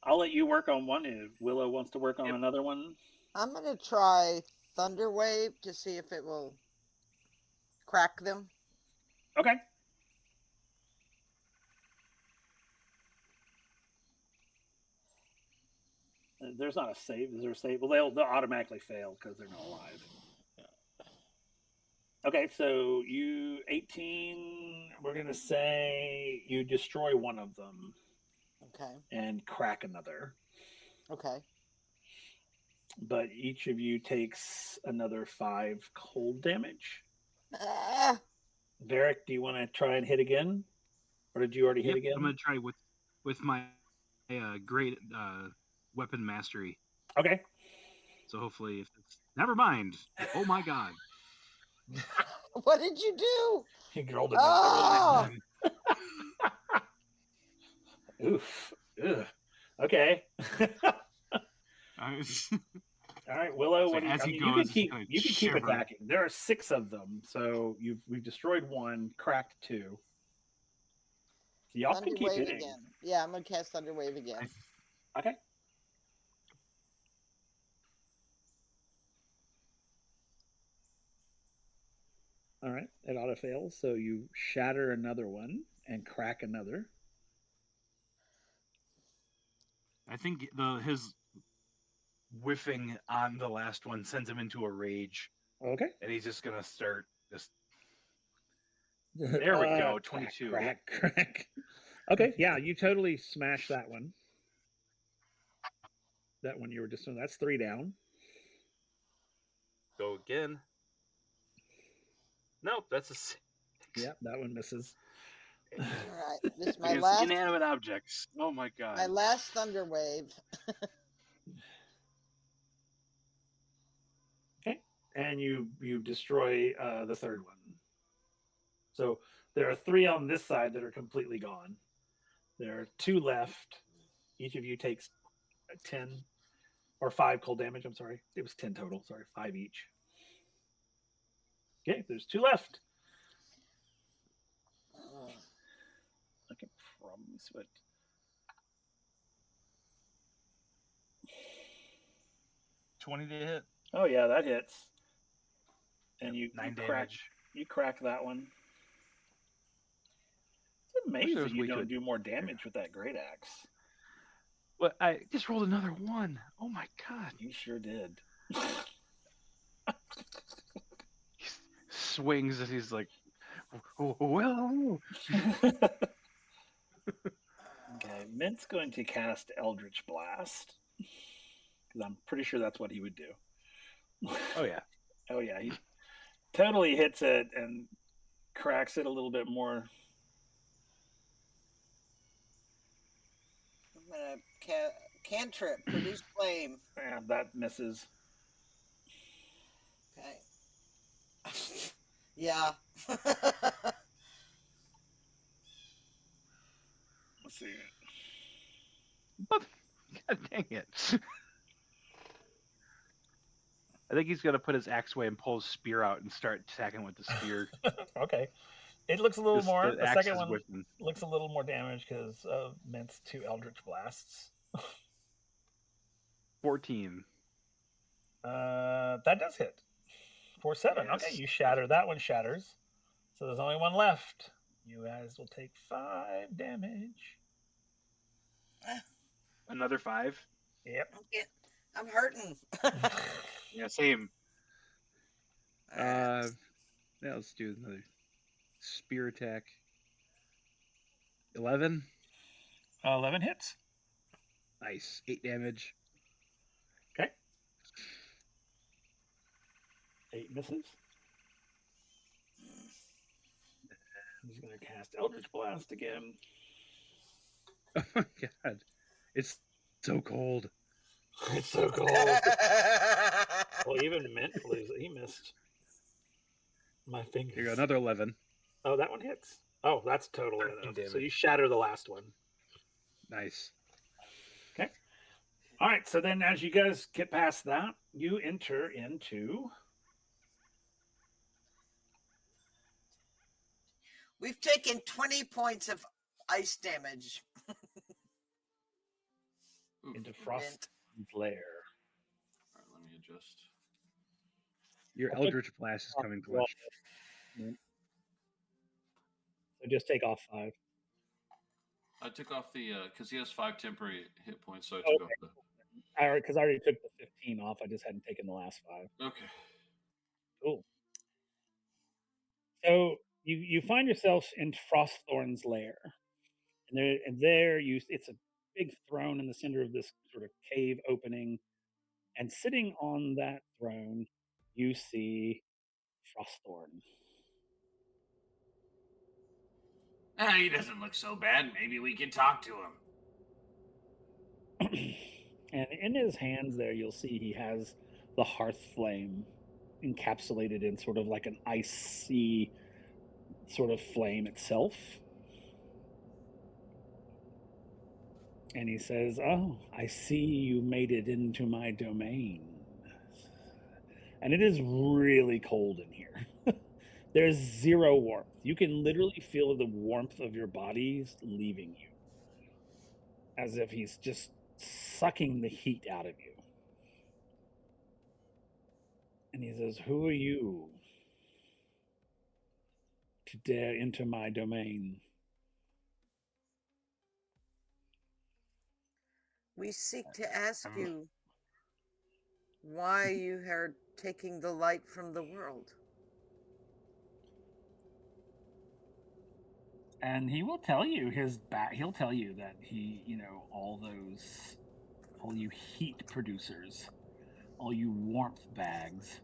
I'll let you work on one if Willow wants to work on another one. I'm going to try Thunder Wave to see if it will crack them. Okay. There's not a save. Is there a save? Well, they'll automatically fail because they're not alive. Okay, so you 18. We're gonna say you destroy one of them. Okay. And crack another. Okay. But each of you takes another 5 cold damage. Varric, do you want to try and hit again, or did you already hit again? I'm gonna try with my great weapon mastery. Okay. So hopefully, if it's never mind. Oh my god. What did you do? He rolled it. Oh! Oof. Ugh. Okay. All right, Willow. So What do you? as I he mean, goes, he's you gonna can keep shiver. attacking. There are 6 of them, so we've destroyed 1, cracked 2. So y'all can keep Thunderwave hitting. again. Yeah, I'm gonna cast Thunderwave again. Okay. All right, it auto fails, so you shatter another one and crack another. I think his whiffing on the last one sends him into a rage, Okay. and he's just gonna start just. There we go, 22. Crack. Okay, yeah, you totally smashed that one. That one you were just doing. That's 3 down. Go again. Nope, that's a 6. Yeah, that one misses. All right, this is my Against last. inanimate objects. Oh my god. My last Thunderwave. Okay, and you destroy the third one. So there are 3 on this side that are completely gone. There are 2 left. Each of you takes 10 or 5 cold damage. I'm sorry, it was 10 total. Sorry, 5 each. Okay, there's 2 left. I can probably switch. $20 to hit. Oh yeah, that hits. And you 9 crack. damage. You crack that one. It's amazing you don't do more damage with that great axe. Well, I just rolled another 1. Oh my god. You sure did. He swings as he's like, well. Okay, Mint's going to cast Eldritch Blast. Because I'm pretty sure that's what he would do. Oh yeah. Oh yeah, he totally hits it and cracks it a little bit more. I'm gonna cantrip, produce flame. Yeah, that misses. Okay. Yeah. Let's see. God dang it. I think he's gonna put his axe away and pull his spear out and start attacking with the spear. Okay. It looks a little more. The axe second is one whipping. looks a little more damage because of Mint's 2 Eldritch Blasts. 14. That does hit. 4-7. Yes. Okay, you shatter. That one shatters. So there's only one left. You guys will take 5 damage. Another 5. Yep. I'm hurting. Yeah, same. Alright. Yeah, let's do another spear attack. 11. 11 hits. Nice. 8 damage. Okay. 8 misses. He's going to cast Eldritch Blast again. Oh my god. It's so cold. It's so cold. Well, even Mint believes it. He missed. My fingers. Here you go, another 11. Oh, that one hits. Oh, that's total. Damage. So you shatter the last one. Nice. Okay. All right. So then, as you guys get past that, you enter into. We've taken 20 points of ice damage. Into Frost Lair. All right, let me adjust. Your Eldritch Blast is coming clutch. So just take off 5. I took off the because he has 5 temporary hit points, so I took off the. Because I already took the 15 off. I just hadn't taken the last 5. Okay. Cool. So you find yourself in Frostthorn's lair, and there it's a big throne in the center of this sort of cave opening, and sitting on that throne, you see Frostthorn. He doesn't look so bad. Maybe we can talk to him. And in his hands there, you'll see he has the hearth flame encapsulated in sort of like an icy sort of flame itself. And he says, "Oh, I see you made it into my domain. And it is really cold in here. There's zero warmth. You can literally feel the warmth of your bodies leaving you, as if he's just sucking the heat out of you." And he says, "Who are you to dare enter my domain?" We seek to ask you why you are taking the light from the world. And he will tell you his back. He'll tell you that all you heat producers, all you warmth bags,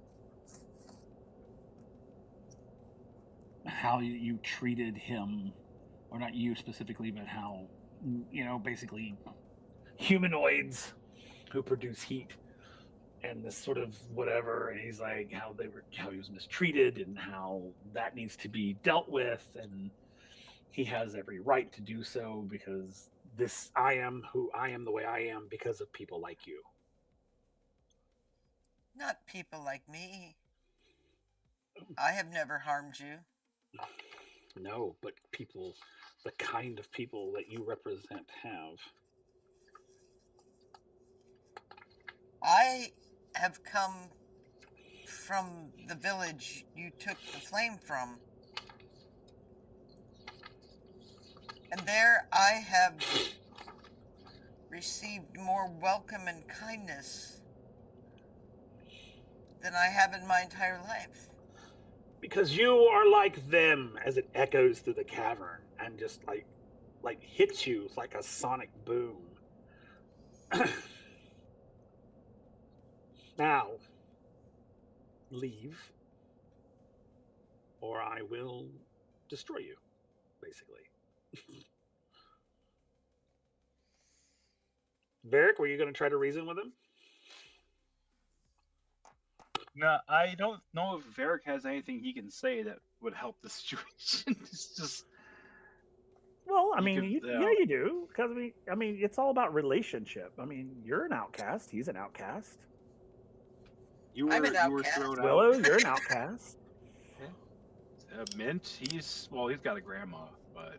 how you treated him, or not you specifically, but how, basically humanoids who produce heat and this sort of whatever. And he's like, how he was mistreated and how that needs to be dealt with. And he has every right to do so because I am who I am the way I am because of people like you. Not people like me. I have never harmed you. No, but people, the kind of people that you represent have. I have come from the village you took the flame from. And there I have received more welcome and kindness than I have in my entire life. Because you are like them, as it echoes through the cavern and just like hits you like a sonic boom. Now, leave, or I will destroy you, basically. Varric, were you going to try to reason with him? No, I don't know if Varric has anything he can say that would help the situation. It's just. Well, I mean, you do, because I mean, it's all about relationship. I mean, you're an outcast. He's an outcast. I'm an outcast. Thrown Willow, out. you're an outcast. Mint, he's got a grandma, but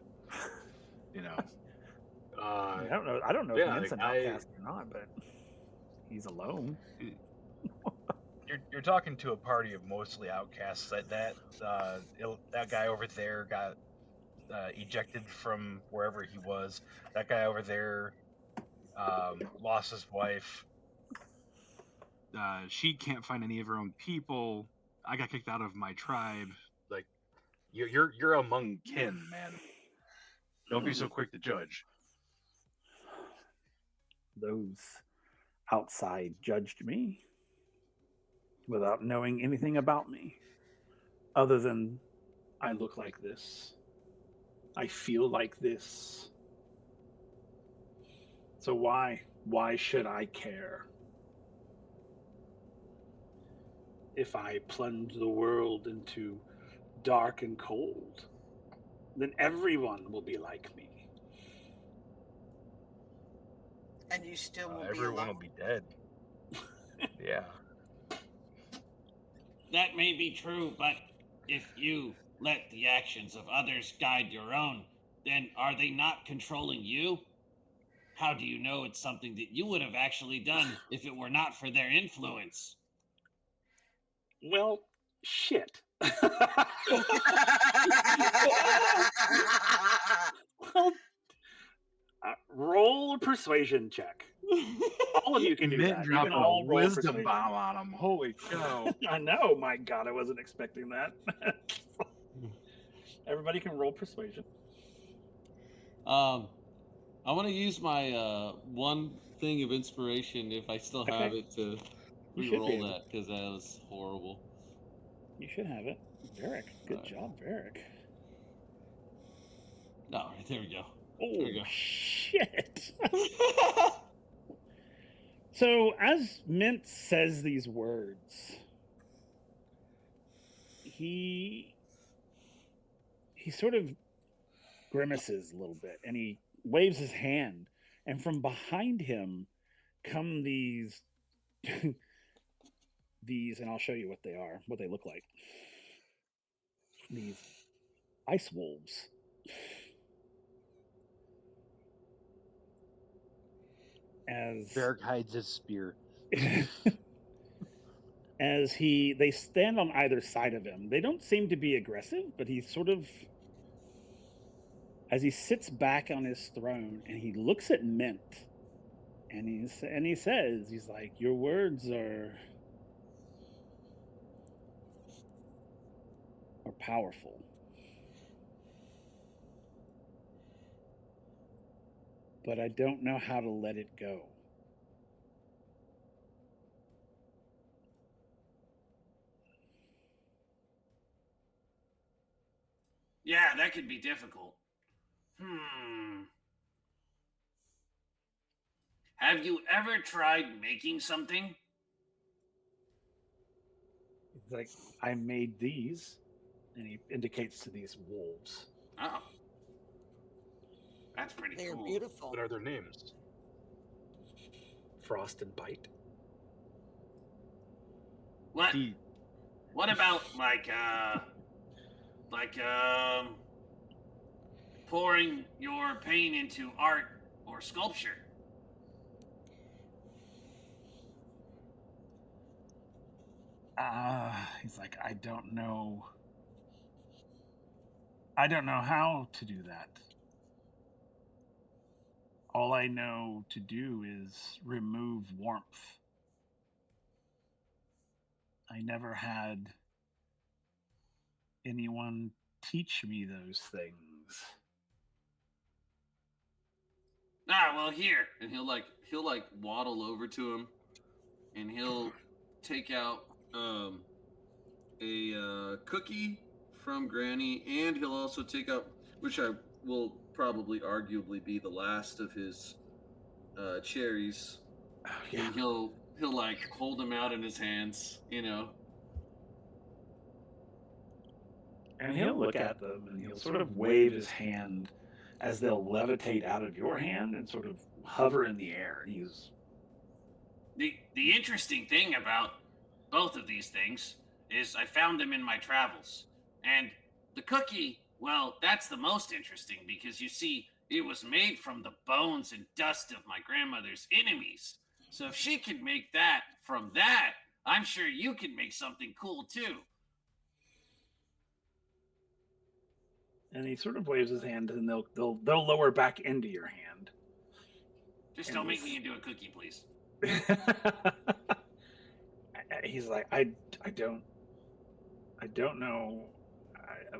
I don't know. I don't know if Mint's an outcast or not, but he's alone. You're talking to a party of mostly outcasts. That guy over there got ejected from wherever he was. That guy over there lost his wife. She can't find any of her own people. I got kicked out of my tribe. Like, you're among kin, man. Don't be so quick to judge. Those outside judged me without knowing anything about me, other than I look like this, I feel like this. So why should I care? If I plunge the world into dark and cold, then everyone will be like me. And you still will be everyone alone. will be dead. Yeah. That may be true, but if you let the actions of others guide your own, then are they not controlling you? How do you know it's something that you would have actually done if it were not for their influence? Well, shit. Well, roll a persuasion check. All of you can do Mint that. You dropped can all a roll wisdom persuasion. bomb on him. Holy cow. I know. My God, I wasn't expecting that. Everybody can roll persuasion. I want to use my one thing of inspiration if I still have it to re-roll that because that was horrible. You should have it. Varric. Good job, Varric. No, there we go. Oh, there we go. Shit. So as Mint says these words, he sort of grimaces a little bit and he waves his hand and from behind him come these, and I'll show you what they are, what they look like. These ice wolves. As Varric hides his spear. as they stand on either side of him. They don't seem to be aggressive, but he's sort of, as he sits back on his throne and he looks at Mint, and he says, he's like, your words are powerful. But I don't know how to let it go. Yeah, that could be difficult. Have you ever tried making something? He's like, I made these, and he indicates to these wolves. Oh. That's pretty They're cool. beautiful. What are their names? Frost and Bite. What about pouring your pain into art or sculpture? He's like, I don't know how to do that. All I know to do is remove warmth. I never had anyone teach me those things. Well, here. And he'll waddle over to him, and he'll take out a cookie from Granny, and he'll also take out, which I will probably arguably be the last of his cherries. Oh, yeah. And he'll like hold them out in his hands, And he'll look at them and he'll sort of wave his hand as they'll levitate out of your hand and sort of hover in the air. He's The interesting thing about both of these things is I found them in my travels. And the cookie, well, that's the most interesting because you see, it was made from the bones and dust of my grandmother's enemies. So if she can make that from that, I'm sure you can make something cool too. And he sort of waves his hand, and they'll lower back into your hand. Just don't make me into a cookie, please. He's like, I don't know. I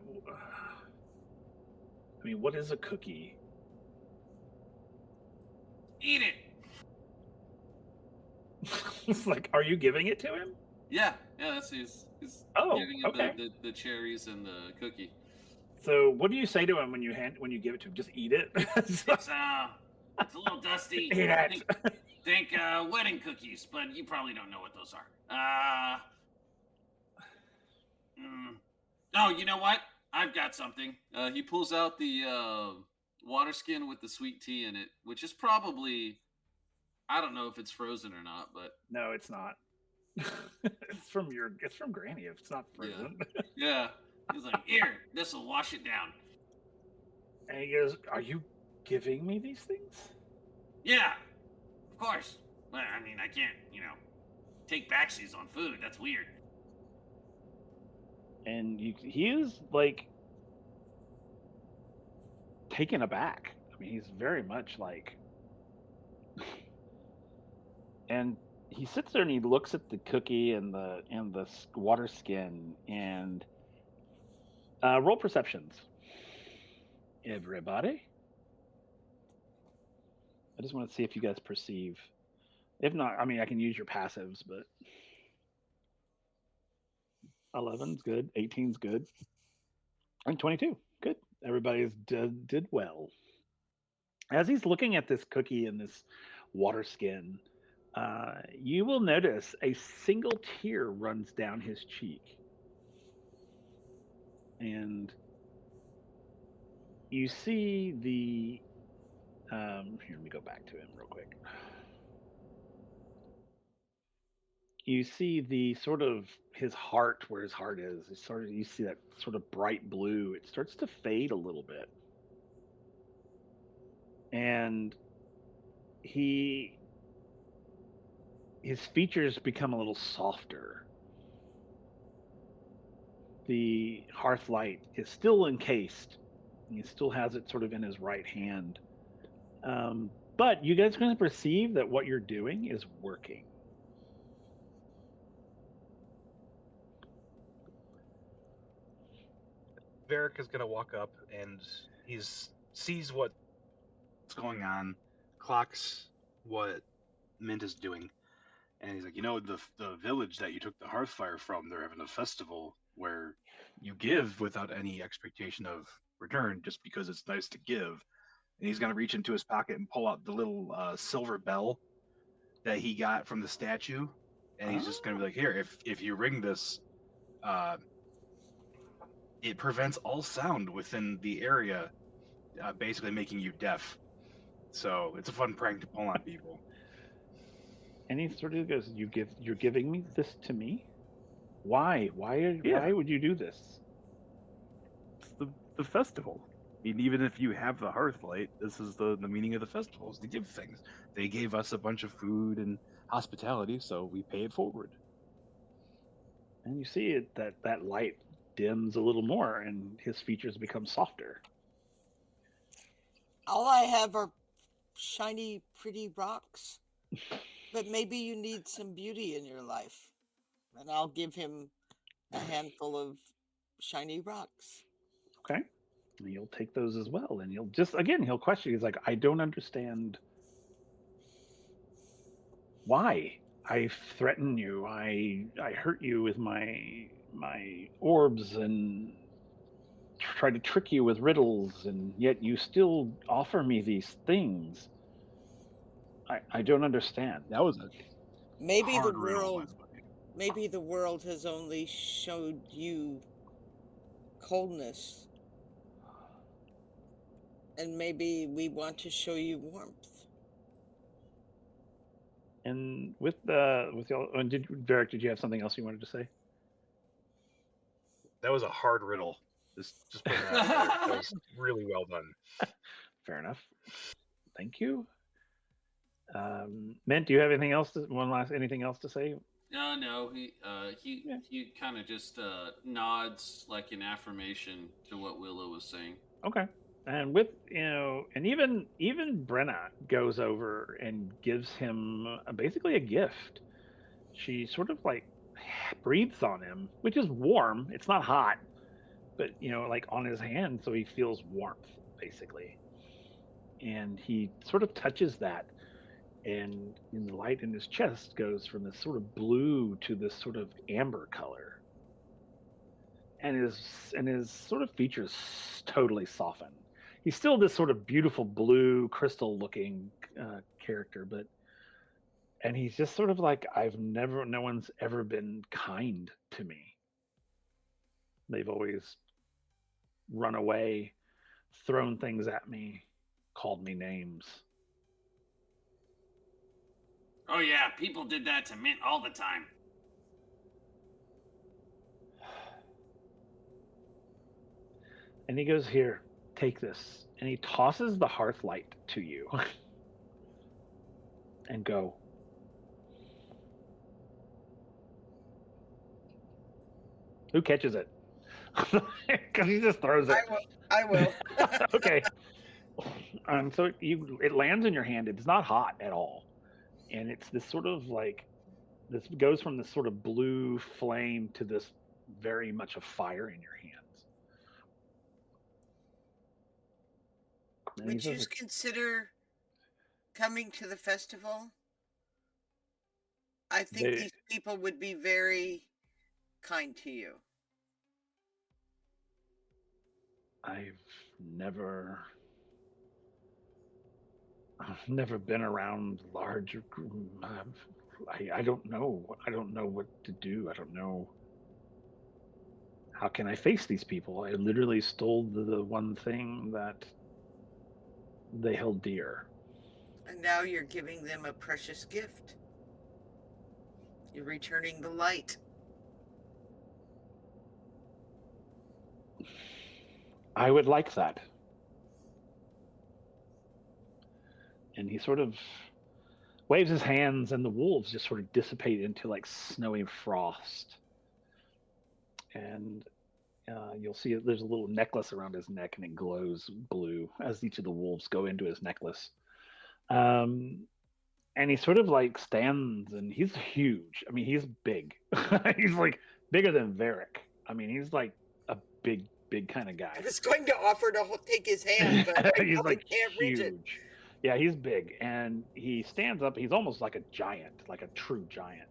mean, what is a cookie? Eat it. It's like, are you giving it to him? Yeah, that's he's Oh, giving him okay. the cherries and the cookie. So, what do you say to him when you give it to him? Just eat it. It's a little dusty. Eat it. Think wedding cookies, but you probably don't know what those are. Oh, you know what? I've got something. He pulls out the water skin with the sweet tea in it, which is probably, I don't know if it's frozen or not, but no, it's not. It's from Granny. If it's not frozen. Yeah. He's like, here, this will wash it down. And he goes, "Are you giving me these things?" Yeah, of course. But I mean, I can't, take Tabaxis on food. That's weird. And he is like taken aback. I mean, he's very much like, and he sits there and he looks at the cookie and the water skin and roll perceptions. Everybody. I just want to see if you guys perceive. If not, I mean, I can use your passives, but 11's good, 18's good, and 22. Good. Everybody's did well. As he's looking at this cookie and this water skin, you will notice a single tear runs down his cheek. And you see the Here, let me go back to him real quick. You see the sort of his heart, where his heart is. It's sort of, you see that sort of bright blue. It starts to fade a little bit, and his features become a little softer. The hearth light is still encased. He still has it sort of in his right hand. But you guys are going to perceive that what you're doing is working. Varric is gonna walk up and sees what's going on, clocks what Mint is doing, and he's like, the village that you took the Hearthfire from, they're having a festival where you give without any expectation of return, just because it's nice to give. And he's gonna reach into his pocket and pull out the little silver bell that he got from the statue, and he's just gonna be like, here, if you ring this, uh, it prevents all sound within the area, basically making you deaf. So it's a fun prank to pull on people. And he sort of goes, you're giving me this to me? Why? Yeah. Why would you do this? It's the festival. I mean, even if you have the Hearthlight, this is the meaning of the festival, is to give things. They gave us a bunch of food and hospitality, so we pay it forward. And you see it that light dims a little more and his features become softer. All I have are shiny, pretty rocks. But maybe you need some beauty in your life. And I'll give him a handful of shiny rocks. Okay. And you'll take those as well. And he'll question. He's like, I don't understand why I threaten you. I hurt you with my orbs and try to trick you with riddles, and yet you still offer me these things. I don't understand. That was a Maybe hard riddle, by the way. maybe the world has only showed you coldness. And maybe we want to show you warmth. And with y'all, Varric, did you have something else you wanted to say? That was a hard riddle. Just put that out there. That was really well done. Fair enough. Thank you. Mint, do you have anything else? Anything else to say? No. He kind of just nods like an affirmation to what Willow was saying. Okay. And and even Brenna goes over and gives him basically a gift. She sort of like breathes on him, which is warm. It's not hot, but like on his hand, so he feels warmth basically. And he sort of touches that, and in the light in his chest goes from this sort of blue to this sort of amber color, and his sort of features totally soften. He's still this sort of beautiful blue crystal looking character, and he's just sort of like, no one's ever been kind to me. They've always run away, thrown things at me, called me names. Oh yeah, people did that to Mint all the time. And he goes, here, take this. And he tosses the hearth light to you. And go. Who catches it? Because he just throws it. I will. Okay. So it lands in your hand. It's not hot at all. And it's this sort of like, this goes from this sort of blue flame to this very much of fire in your hands. And Would you consider coming to the festival? I think these people would be very kind to you. I've never been around large. I don't know. I don't know what to do. I don't know. How can I face these people? I literally stole the one thing that they held dear. And now you're giving them a precious gift. You're returning the light. I would like that. And he sort of waves his hands, and the wolves just sort of dissipate into like snowy frost. And you'll see there's a little necklace around his neck, and it glows blue as each of the wolves go into his necklace. And he sort of like stands, and he's huge. I mean, he's big. He's like bigger than Varric. I mean, he's like a big kind of guy. I was going to offer to take his hand, but I he's probably like can't reach it. huge. Yeah, he's big, and he stands up. He's almost like a giant, like a true giant.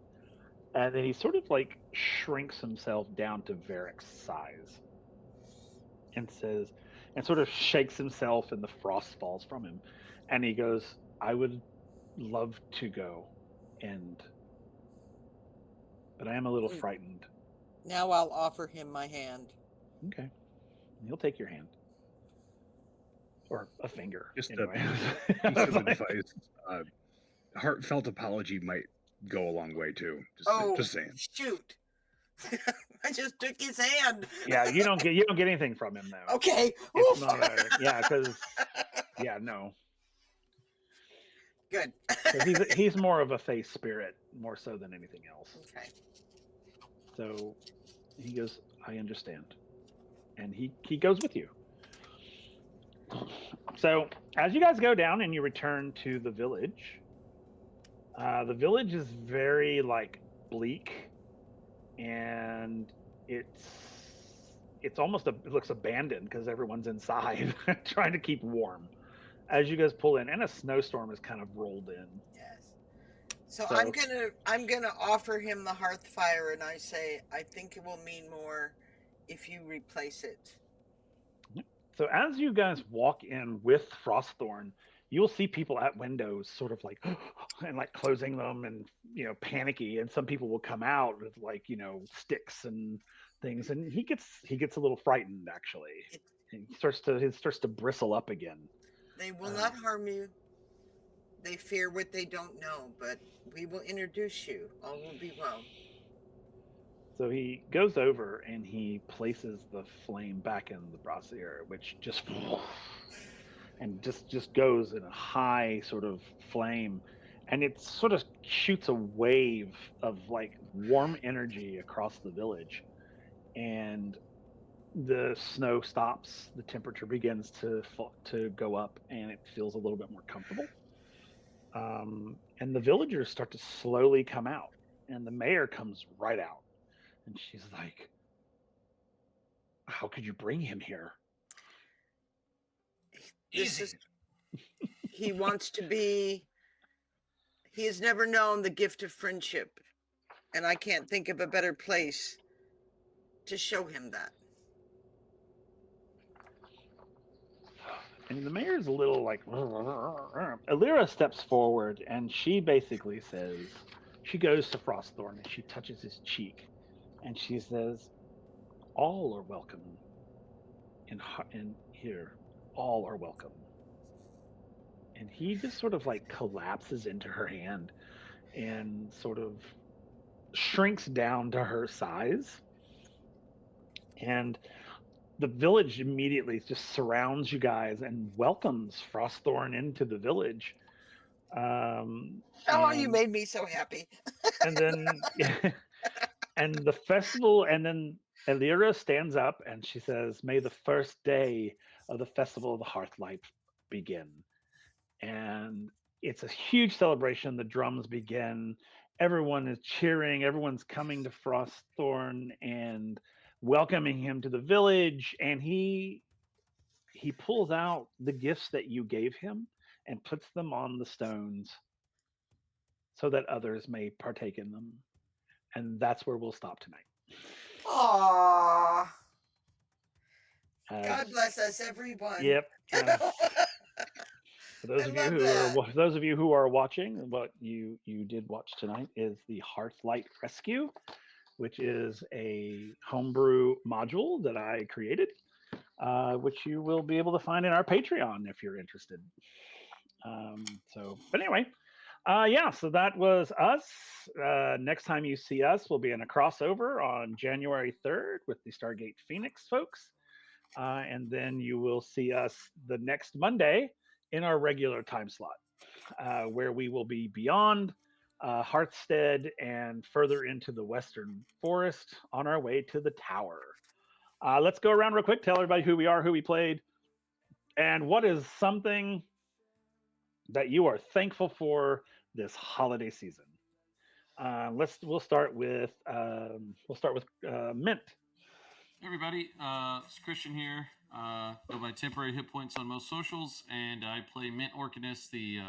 And then he sort of like shrinks himself down to Varric's size, and says, and sort of shakes himself, and the frost falls from him, and he goes, "I would love to go, but I am a little frightened." Now I'll offer him my hand. Okay, and he'll take your hand. Or a finger. Just anyway. a piece of advice. Heartfelt apology might go a long way too. Just saying. Shoot! I just took his hand. Yeah, you don't get anything from him though. Okay. It's not because no. Good. he's more of a face spirit, more so than anything else. Okay. So he goes, "I understand," and he goes with you. So as you guys go down and you return to the village is very like bleak, and it's almost it looks abandoned because everyone's inside trying to keep warm as you guys pull in, and a snowstorm has kind of rolled in. Yes. So I'm gonna offer him the hearth fire, and I say I think it will mean more if you replace it. So as you guys walk in with Frostthorn, you'll see people at windows sort of like and like closing them, and panicky, and some people will come out with like sticks and things, and he gets a little frightened actually. He starts to bristle up again. They will not harm you. They fear what they don't know, but we will introduce you. All will be well. So he goes over and he places the flame back in the brazier, which just goes in a high sort of flame, and it sort of shoots a wave of like warm energy across the village, and the snow stops. The temperature begins to go up, and it feels a little bit more comfortable. And the villagers start to slowly come out, and the mayor comes right out. And she's like, "How could you bring him here?" He wants to be. He has never known the gift of friendship, and I can't think of a better place to show him that. And the mayor's a little like, Alira steps forward, and she basically says, she goes to Frostthorn and she touches his cheek, and she says, "All are welcome in here. All are welcome." And he just sort of like collapses into her hand and sort of shrinks down to her size. And the village immediately just surrounds you guys and welcomes Frostthorn into the village. You made me so happy. And then and the festival, and then Alira stands up and she says, "May the first day of the Festival of the Hearthlight begin." And it's a huge celebration. The drums begin. Everyone is cheering. Everyone's coming to Frostthorn and welcoming him to the village. And he pulls out the gifts that you gave him and puts them on the stones so that others may partake in them. And that's where we'll stop tonight. Aww. God bless us, everyone. Yep. For those of you who are watching, what you did watch tonight is the Hearthlight Rescue, which is a homebrew module that I created. which you will be able to find in our Patreon if you're interested. But anyway, yeah, so that was us. Next time you see us, we'll be in a crossover on January 3rd with the Stargate Phoenix folks. And then you will see us the next Monday in our regular time slot, where we will be beyond Hearthstead and further into the Western Forest on our way to the Tower. Let's go around real quick, tell everybody who we are, who we played, and what is something that you are thankful for this holiday season. We'll start with Mint. Hey everybody, it's Christian here. Go by temporary hit points on most socials, and I play Mint Orcanus, the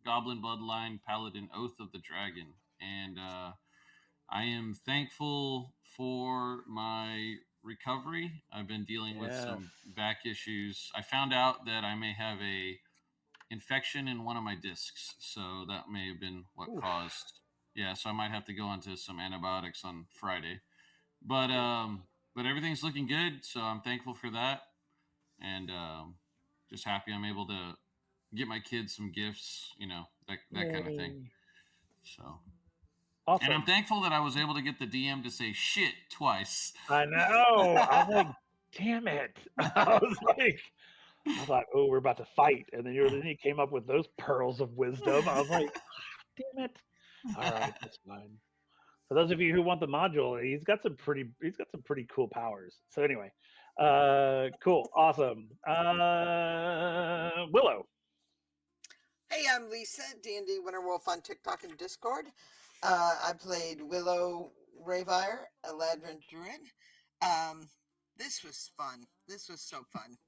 Goblin Bloodline Paladin Oath of the Dragon. And I am thankful for my recovery. I've been dealing with some back issues. I found out that I may have a infection in one of my discs, so that may have been what caused. Yeah, so I might have to go onto some antibiotics on Friday. But everything's looking good, so I'm thankful for that, and just happy I'm able to get my kids some gifts, that kind of thing. So awesome. And I'm thankful that I was able to get the DM to say shit twice. I know. I was like, damn it. I thought, oh, we're about to fight, and then he came up with those pearls of wisdom. I was like, damn it. All right, that's fine. For those of you who want the module, he's got some pretty cool powers. So anyway, cool, awesome. Willow. Hey, I'm Lisa, D&D Winterwolf on TikTok and Discord. I played Willow Rayvire, a Ladrin Druid. This was fun. This was so fun.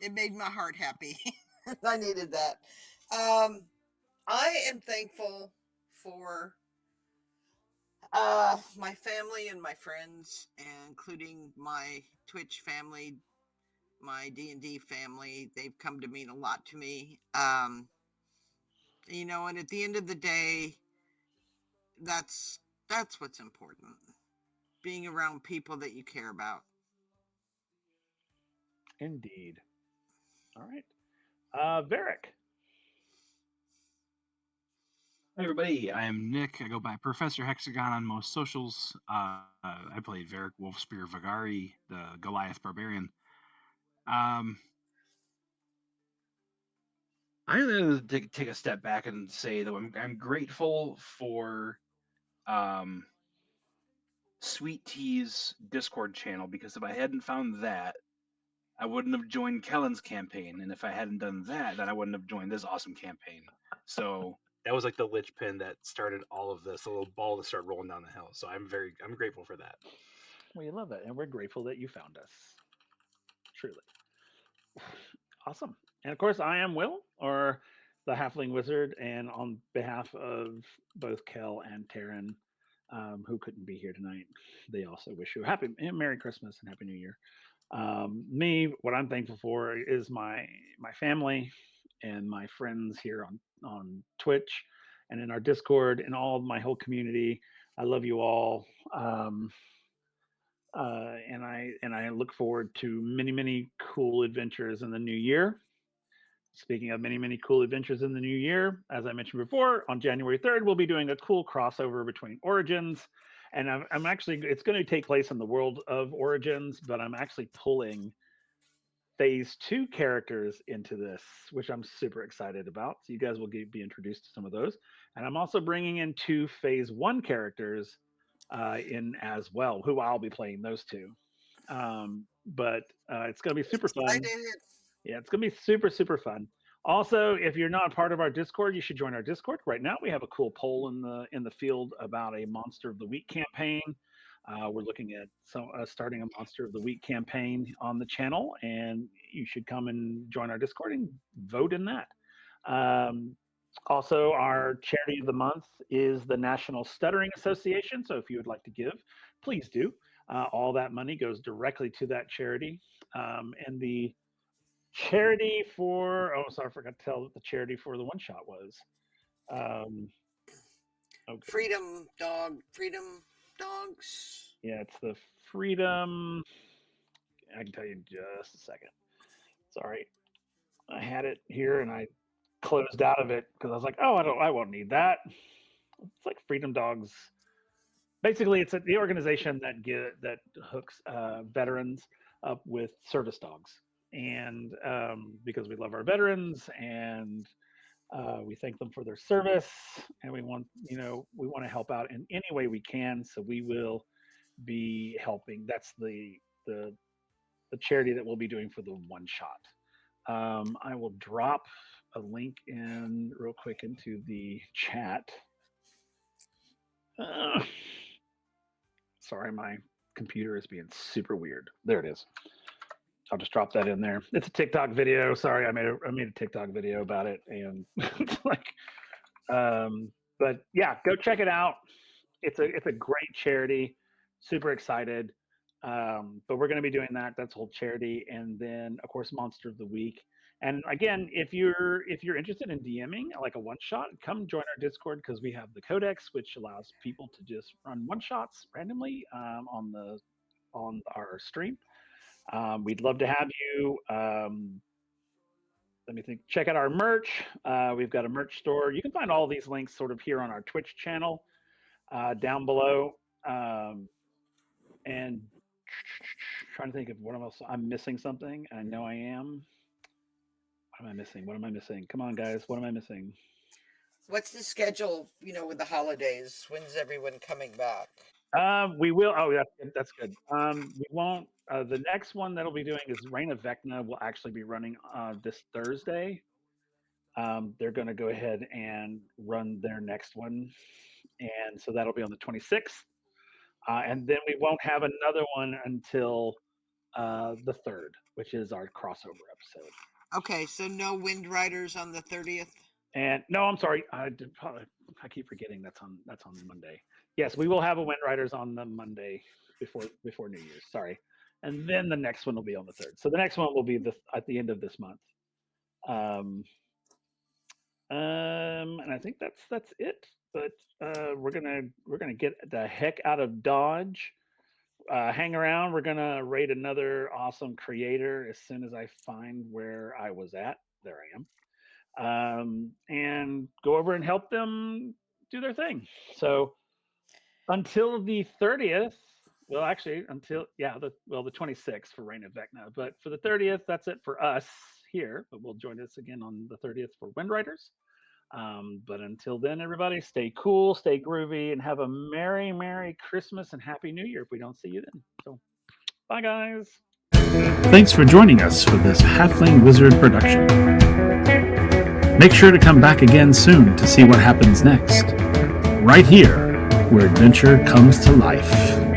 It made my heart happy. I needed that. I am thankful for my family and my friends, including my Twitch family, my D&D family. They've come to mean a lot to me. And at the end of the day, that's what's important. Being around people that you care about. Indeed. All right. Varric. Hey everybody, I'm Nick. I go by Professor Hexagon on most socials. I played Varric Wolfspear Vagari, the Goliath Barbarian. I'm going to take a step back and say that I'm grateful for Sweet Tea's Discord channel, because if I hadn't found that, I wouldn't have joined Kellen's campaign, and if I hadn't done that, then I wouldn't have joined this awesome campaign. So that was like the linchpin that started all of this, a little ball that started rolling down the hill. So I'm grateful for that. We love it, and we're grateful that you found us. Truly. Awesome. And of course, I am Will, or the Halfling Wizard, and on behalf of both Kel and Taryn, who couldn't be here tonight, they also wish you a Merry Christmas and Happy New Year. Me, what I'm thankful for is my family and my friends here on Twitch and in our Discord and all of my whole community. I love you all. And I look forward to many cool adventures in the new year. Speaking of many cool adventures in the new year, as I mentioned before, on January 3rd, we'll be doing a cool crossover between Origins, and I'm actually, it's going to take place in the world of Origins, but I'm actually pulling Phase 2 characters into this, which I'm super excited about. So you guys will be introduced to some of those, and I'm also bringing in 2 Phase 1 characters in as well, who I'll be playing those 2. But it's going to be super fun. Yeah, it's going to be super fun. Also, if you're not part of our Discord, you should join our Discord. Right now, we have a cool poll in the field about a Monster of the Week campaign. We're looking at starting a Monster of the Week campaign on the channel, and you should come and join our Discord and vote in that. Also, our charity of the month is the National Stuttering Association. So if you would like to give, please do. All that money goes directly to that charity. And the charity for, I forgot to tell what the charity for the one shot was. Okay. Freedom Dogs. Yeah, it's the Freedom. I can tell you in just a second. Sorry, I had it here and I closed out of it because I was like, oh, I won't need that. It's like Freedom Dogs. Basically, it's the organization that hooks veterans up with service dogs, and because we love our veterans and we thank them for their service, and we want to help out in any way we can. So we will be helping. That's the charity that we'll be doing for the one shot. I will drop a link in real quick into the chat. Sorry, my computer is being super weird. There it is. I'll just drop that in there. It's a TikTok video. Sorry, I made a TikTok video about it, and it's like, but yeah, go check it out. It's a great charity. Super excited. But we're going to be doing that. That's whole charity, and then of course Monster of the Week. And again, if you're interested in DMing like a one shot, come join our Discord because we have the Codex, which allows people to just run one shots randomly on our stream. We'd love to have you. Let me think. Check out our merch. We've got a merch store. You can find all these links sort of here on our Twitch channel down below. And trying to think of what else I'm missing something. I know I am. What am I missing? Come on, guys. What am I missing? What's the schedule, with the holidays? When's everyone coming back? We will. Oh, that's good. We won't. The next one that'll be doing is Reign of Vecna will actually be running this Thursday. They're going to go ahead and run their next one. And so that'll be on the 26th. And then we won't have another one until the 3rd, which is our crossover episode. Okay, so no Wind Riders on the 30th? And no, I'm sorry. I keep forgetting that's on Monday. Yes, we will have a Wind Riders on the Monday before New Year's. Sorry. And then the next one will be on the 3rd. So the next one will be at the end of this month. And I think that's it. But we're gonna get the heck out of Dodge. Hang around. We're gonna raid another awesome creator as soon as I find where I was at. There I am. And go over and help them do their thing. So until the 30th. Well, actually, the 26th for Reign of Vecna. But for the 30th, that's it for us here. But we'll join us again on the 30th for Wind Riders. But until then, everybody, stay cool, stay groovy, and have a Merry, Merry Christmas and Happy New Year if we don't see you then. So, bye, guys. Thanks for joining us for this Halfling Wizard production. Make sure to come back again soon to see what happens next. Right here, where adventure comes to life.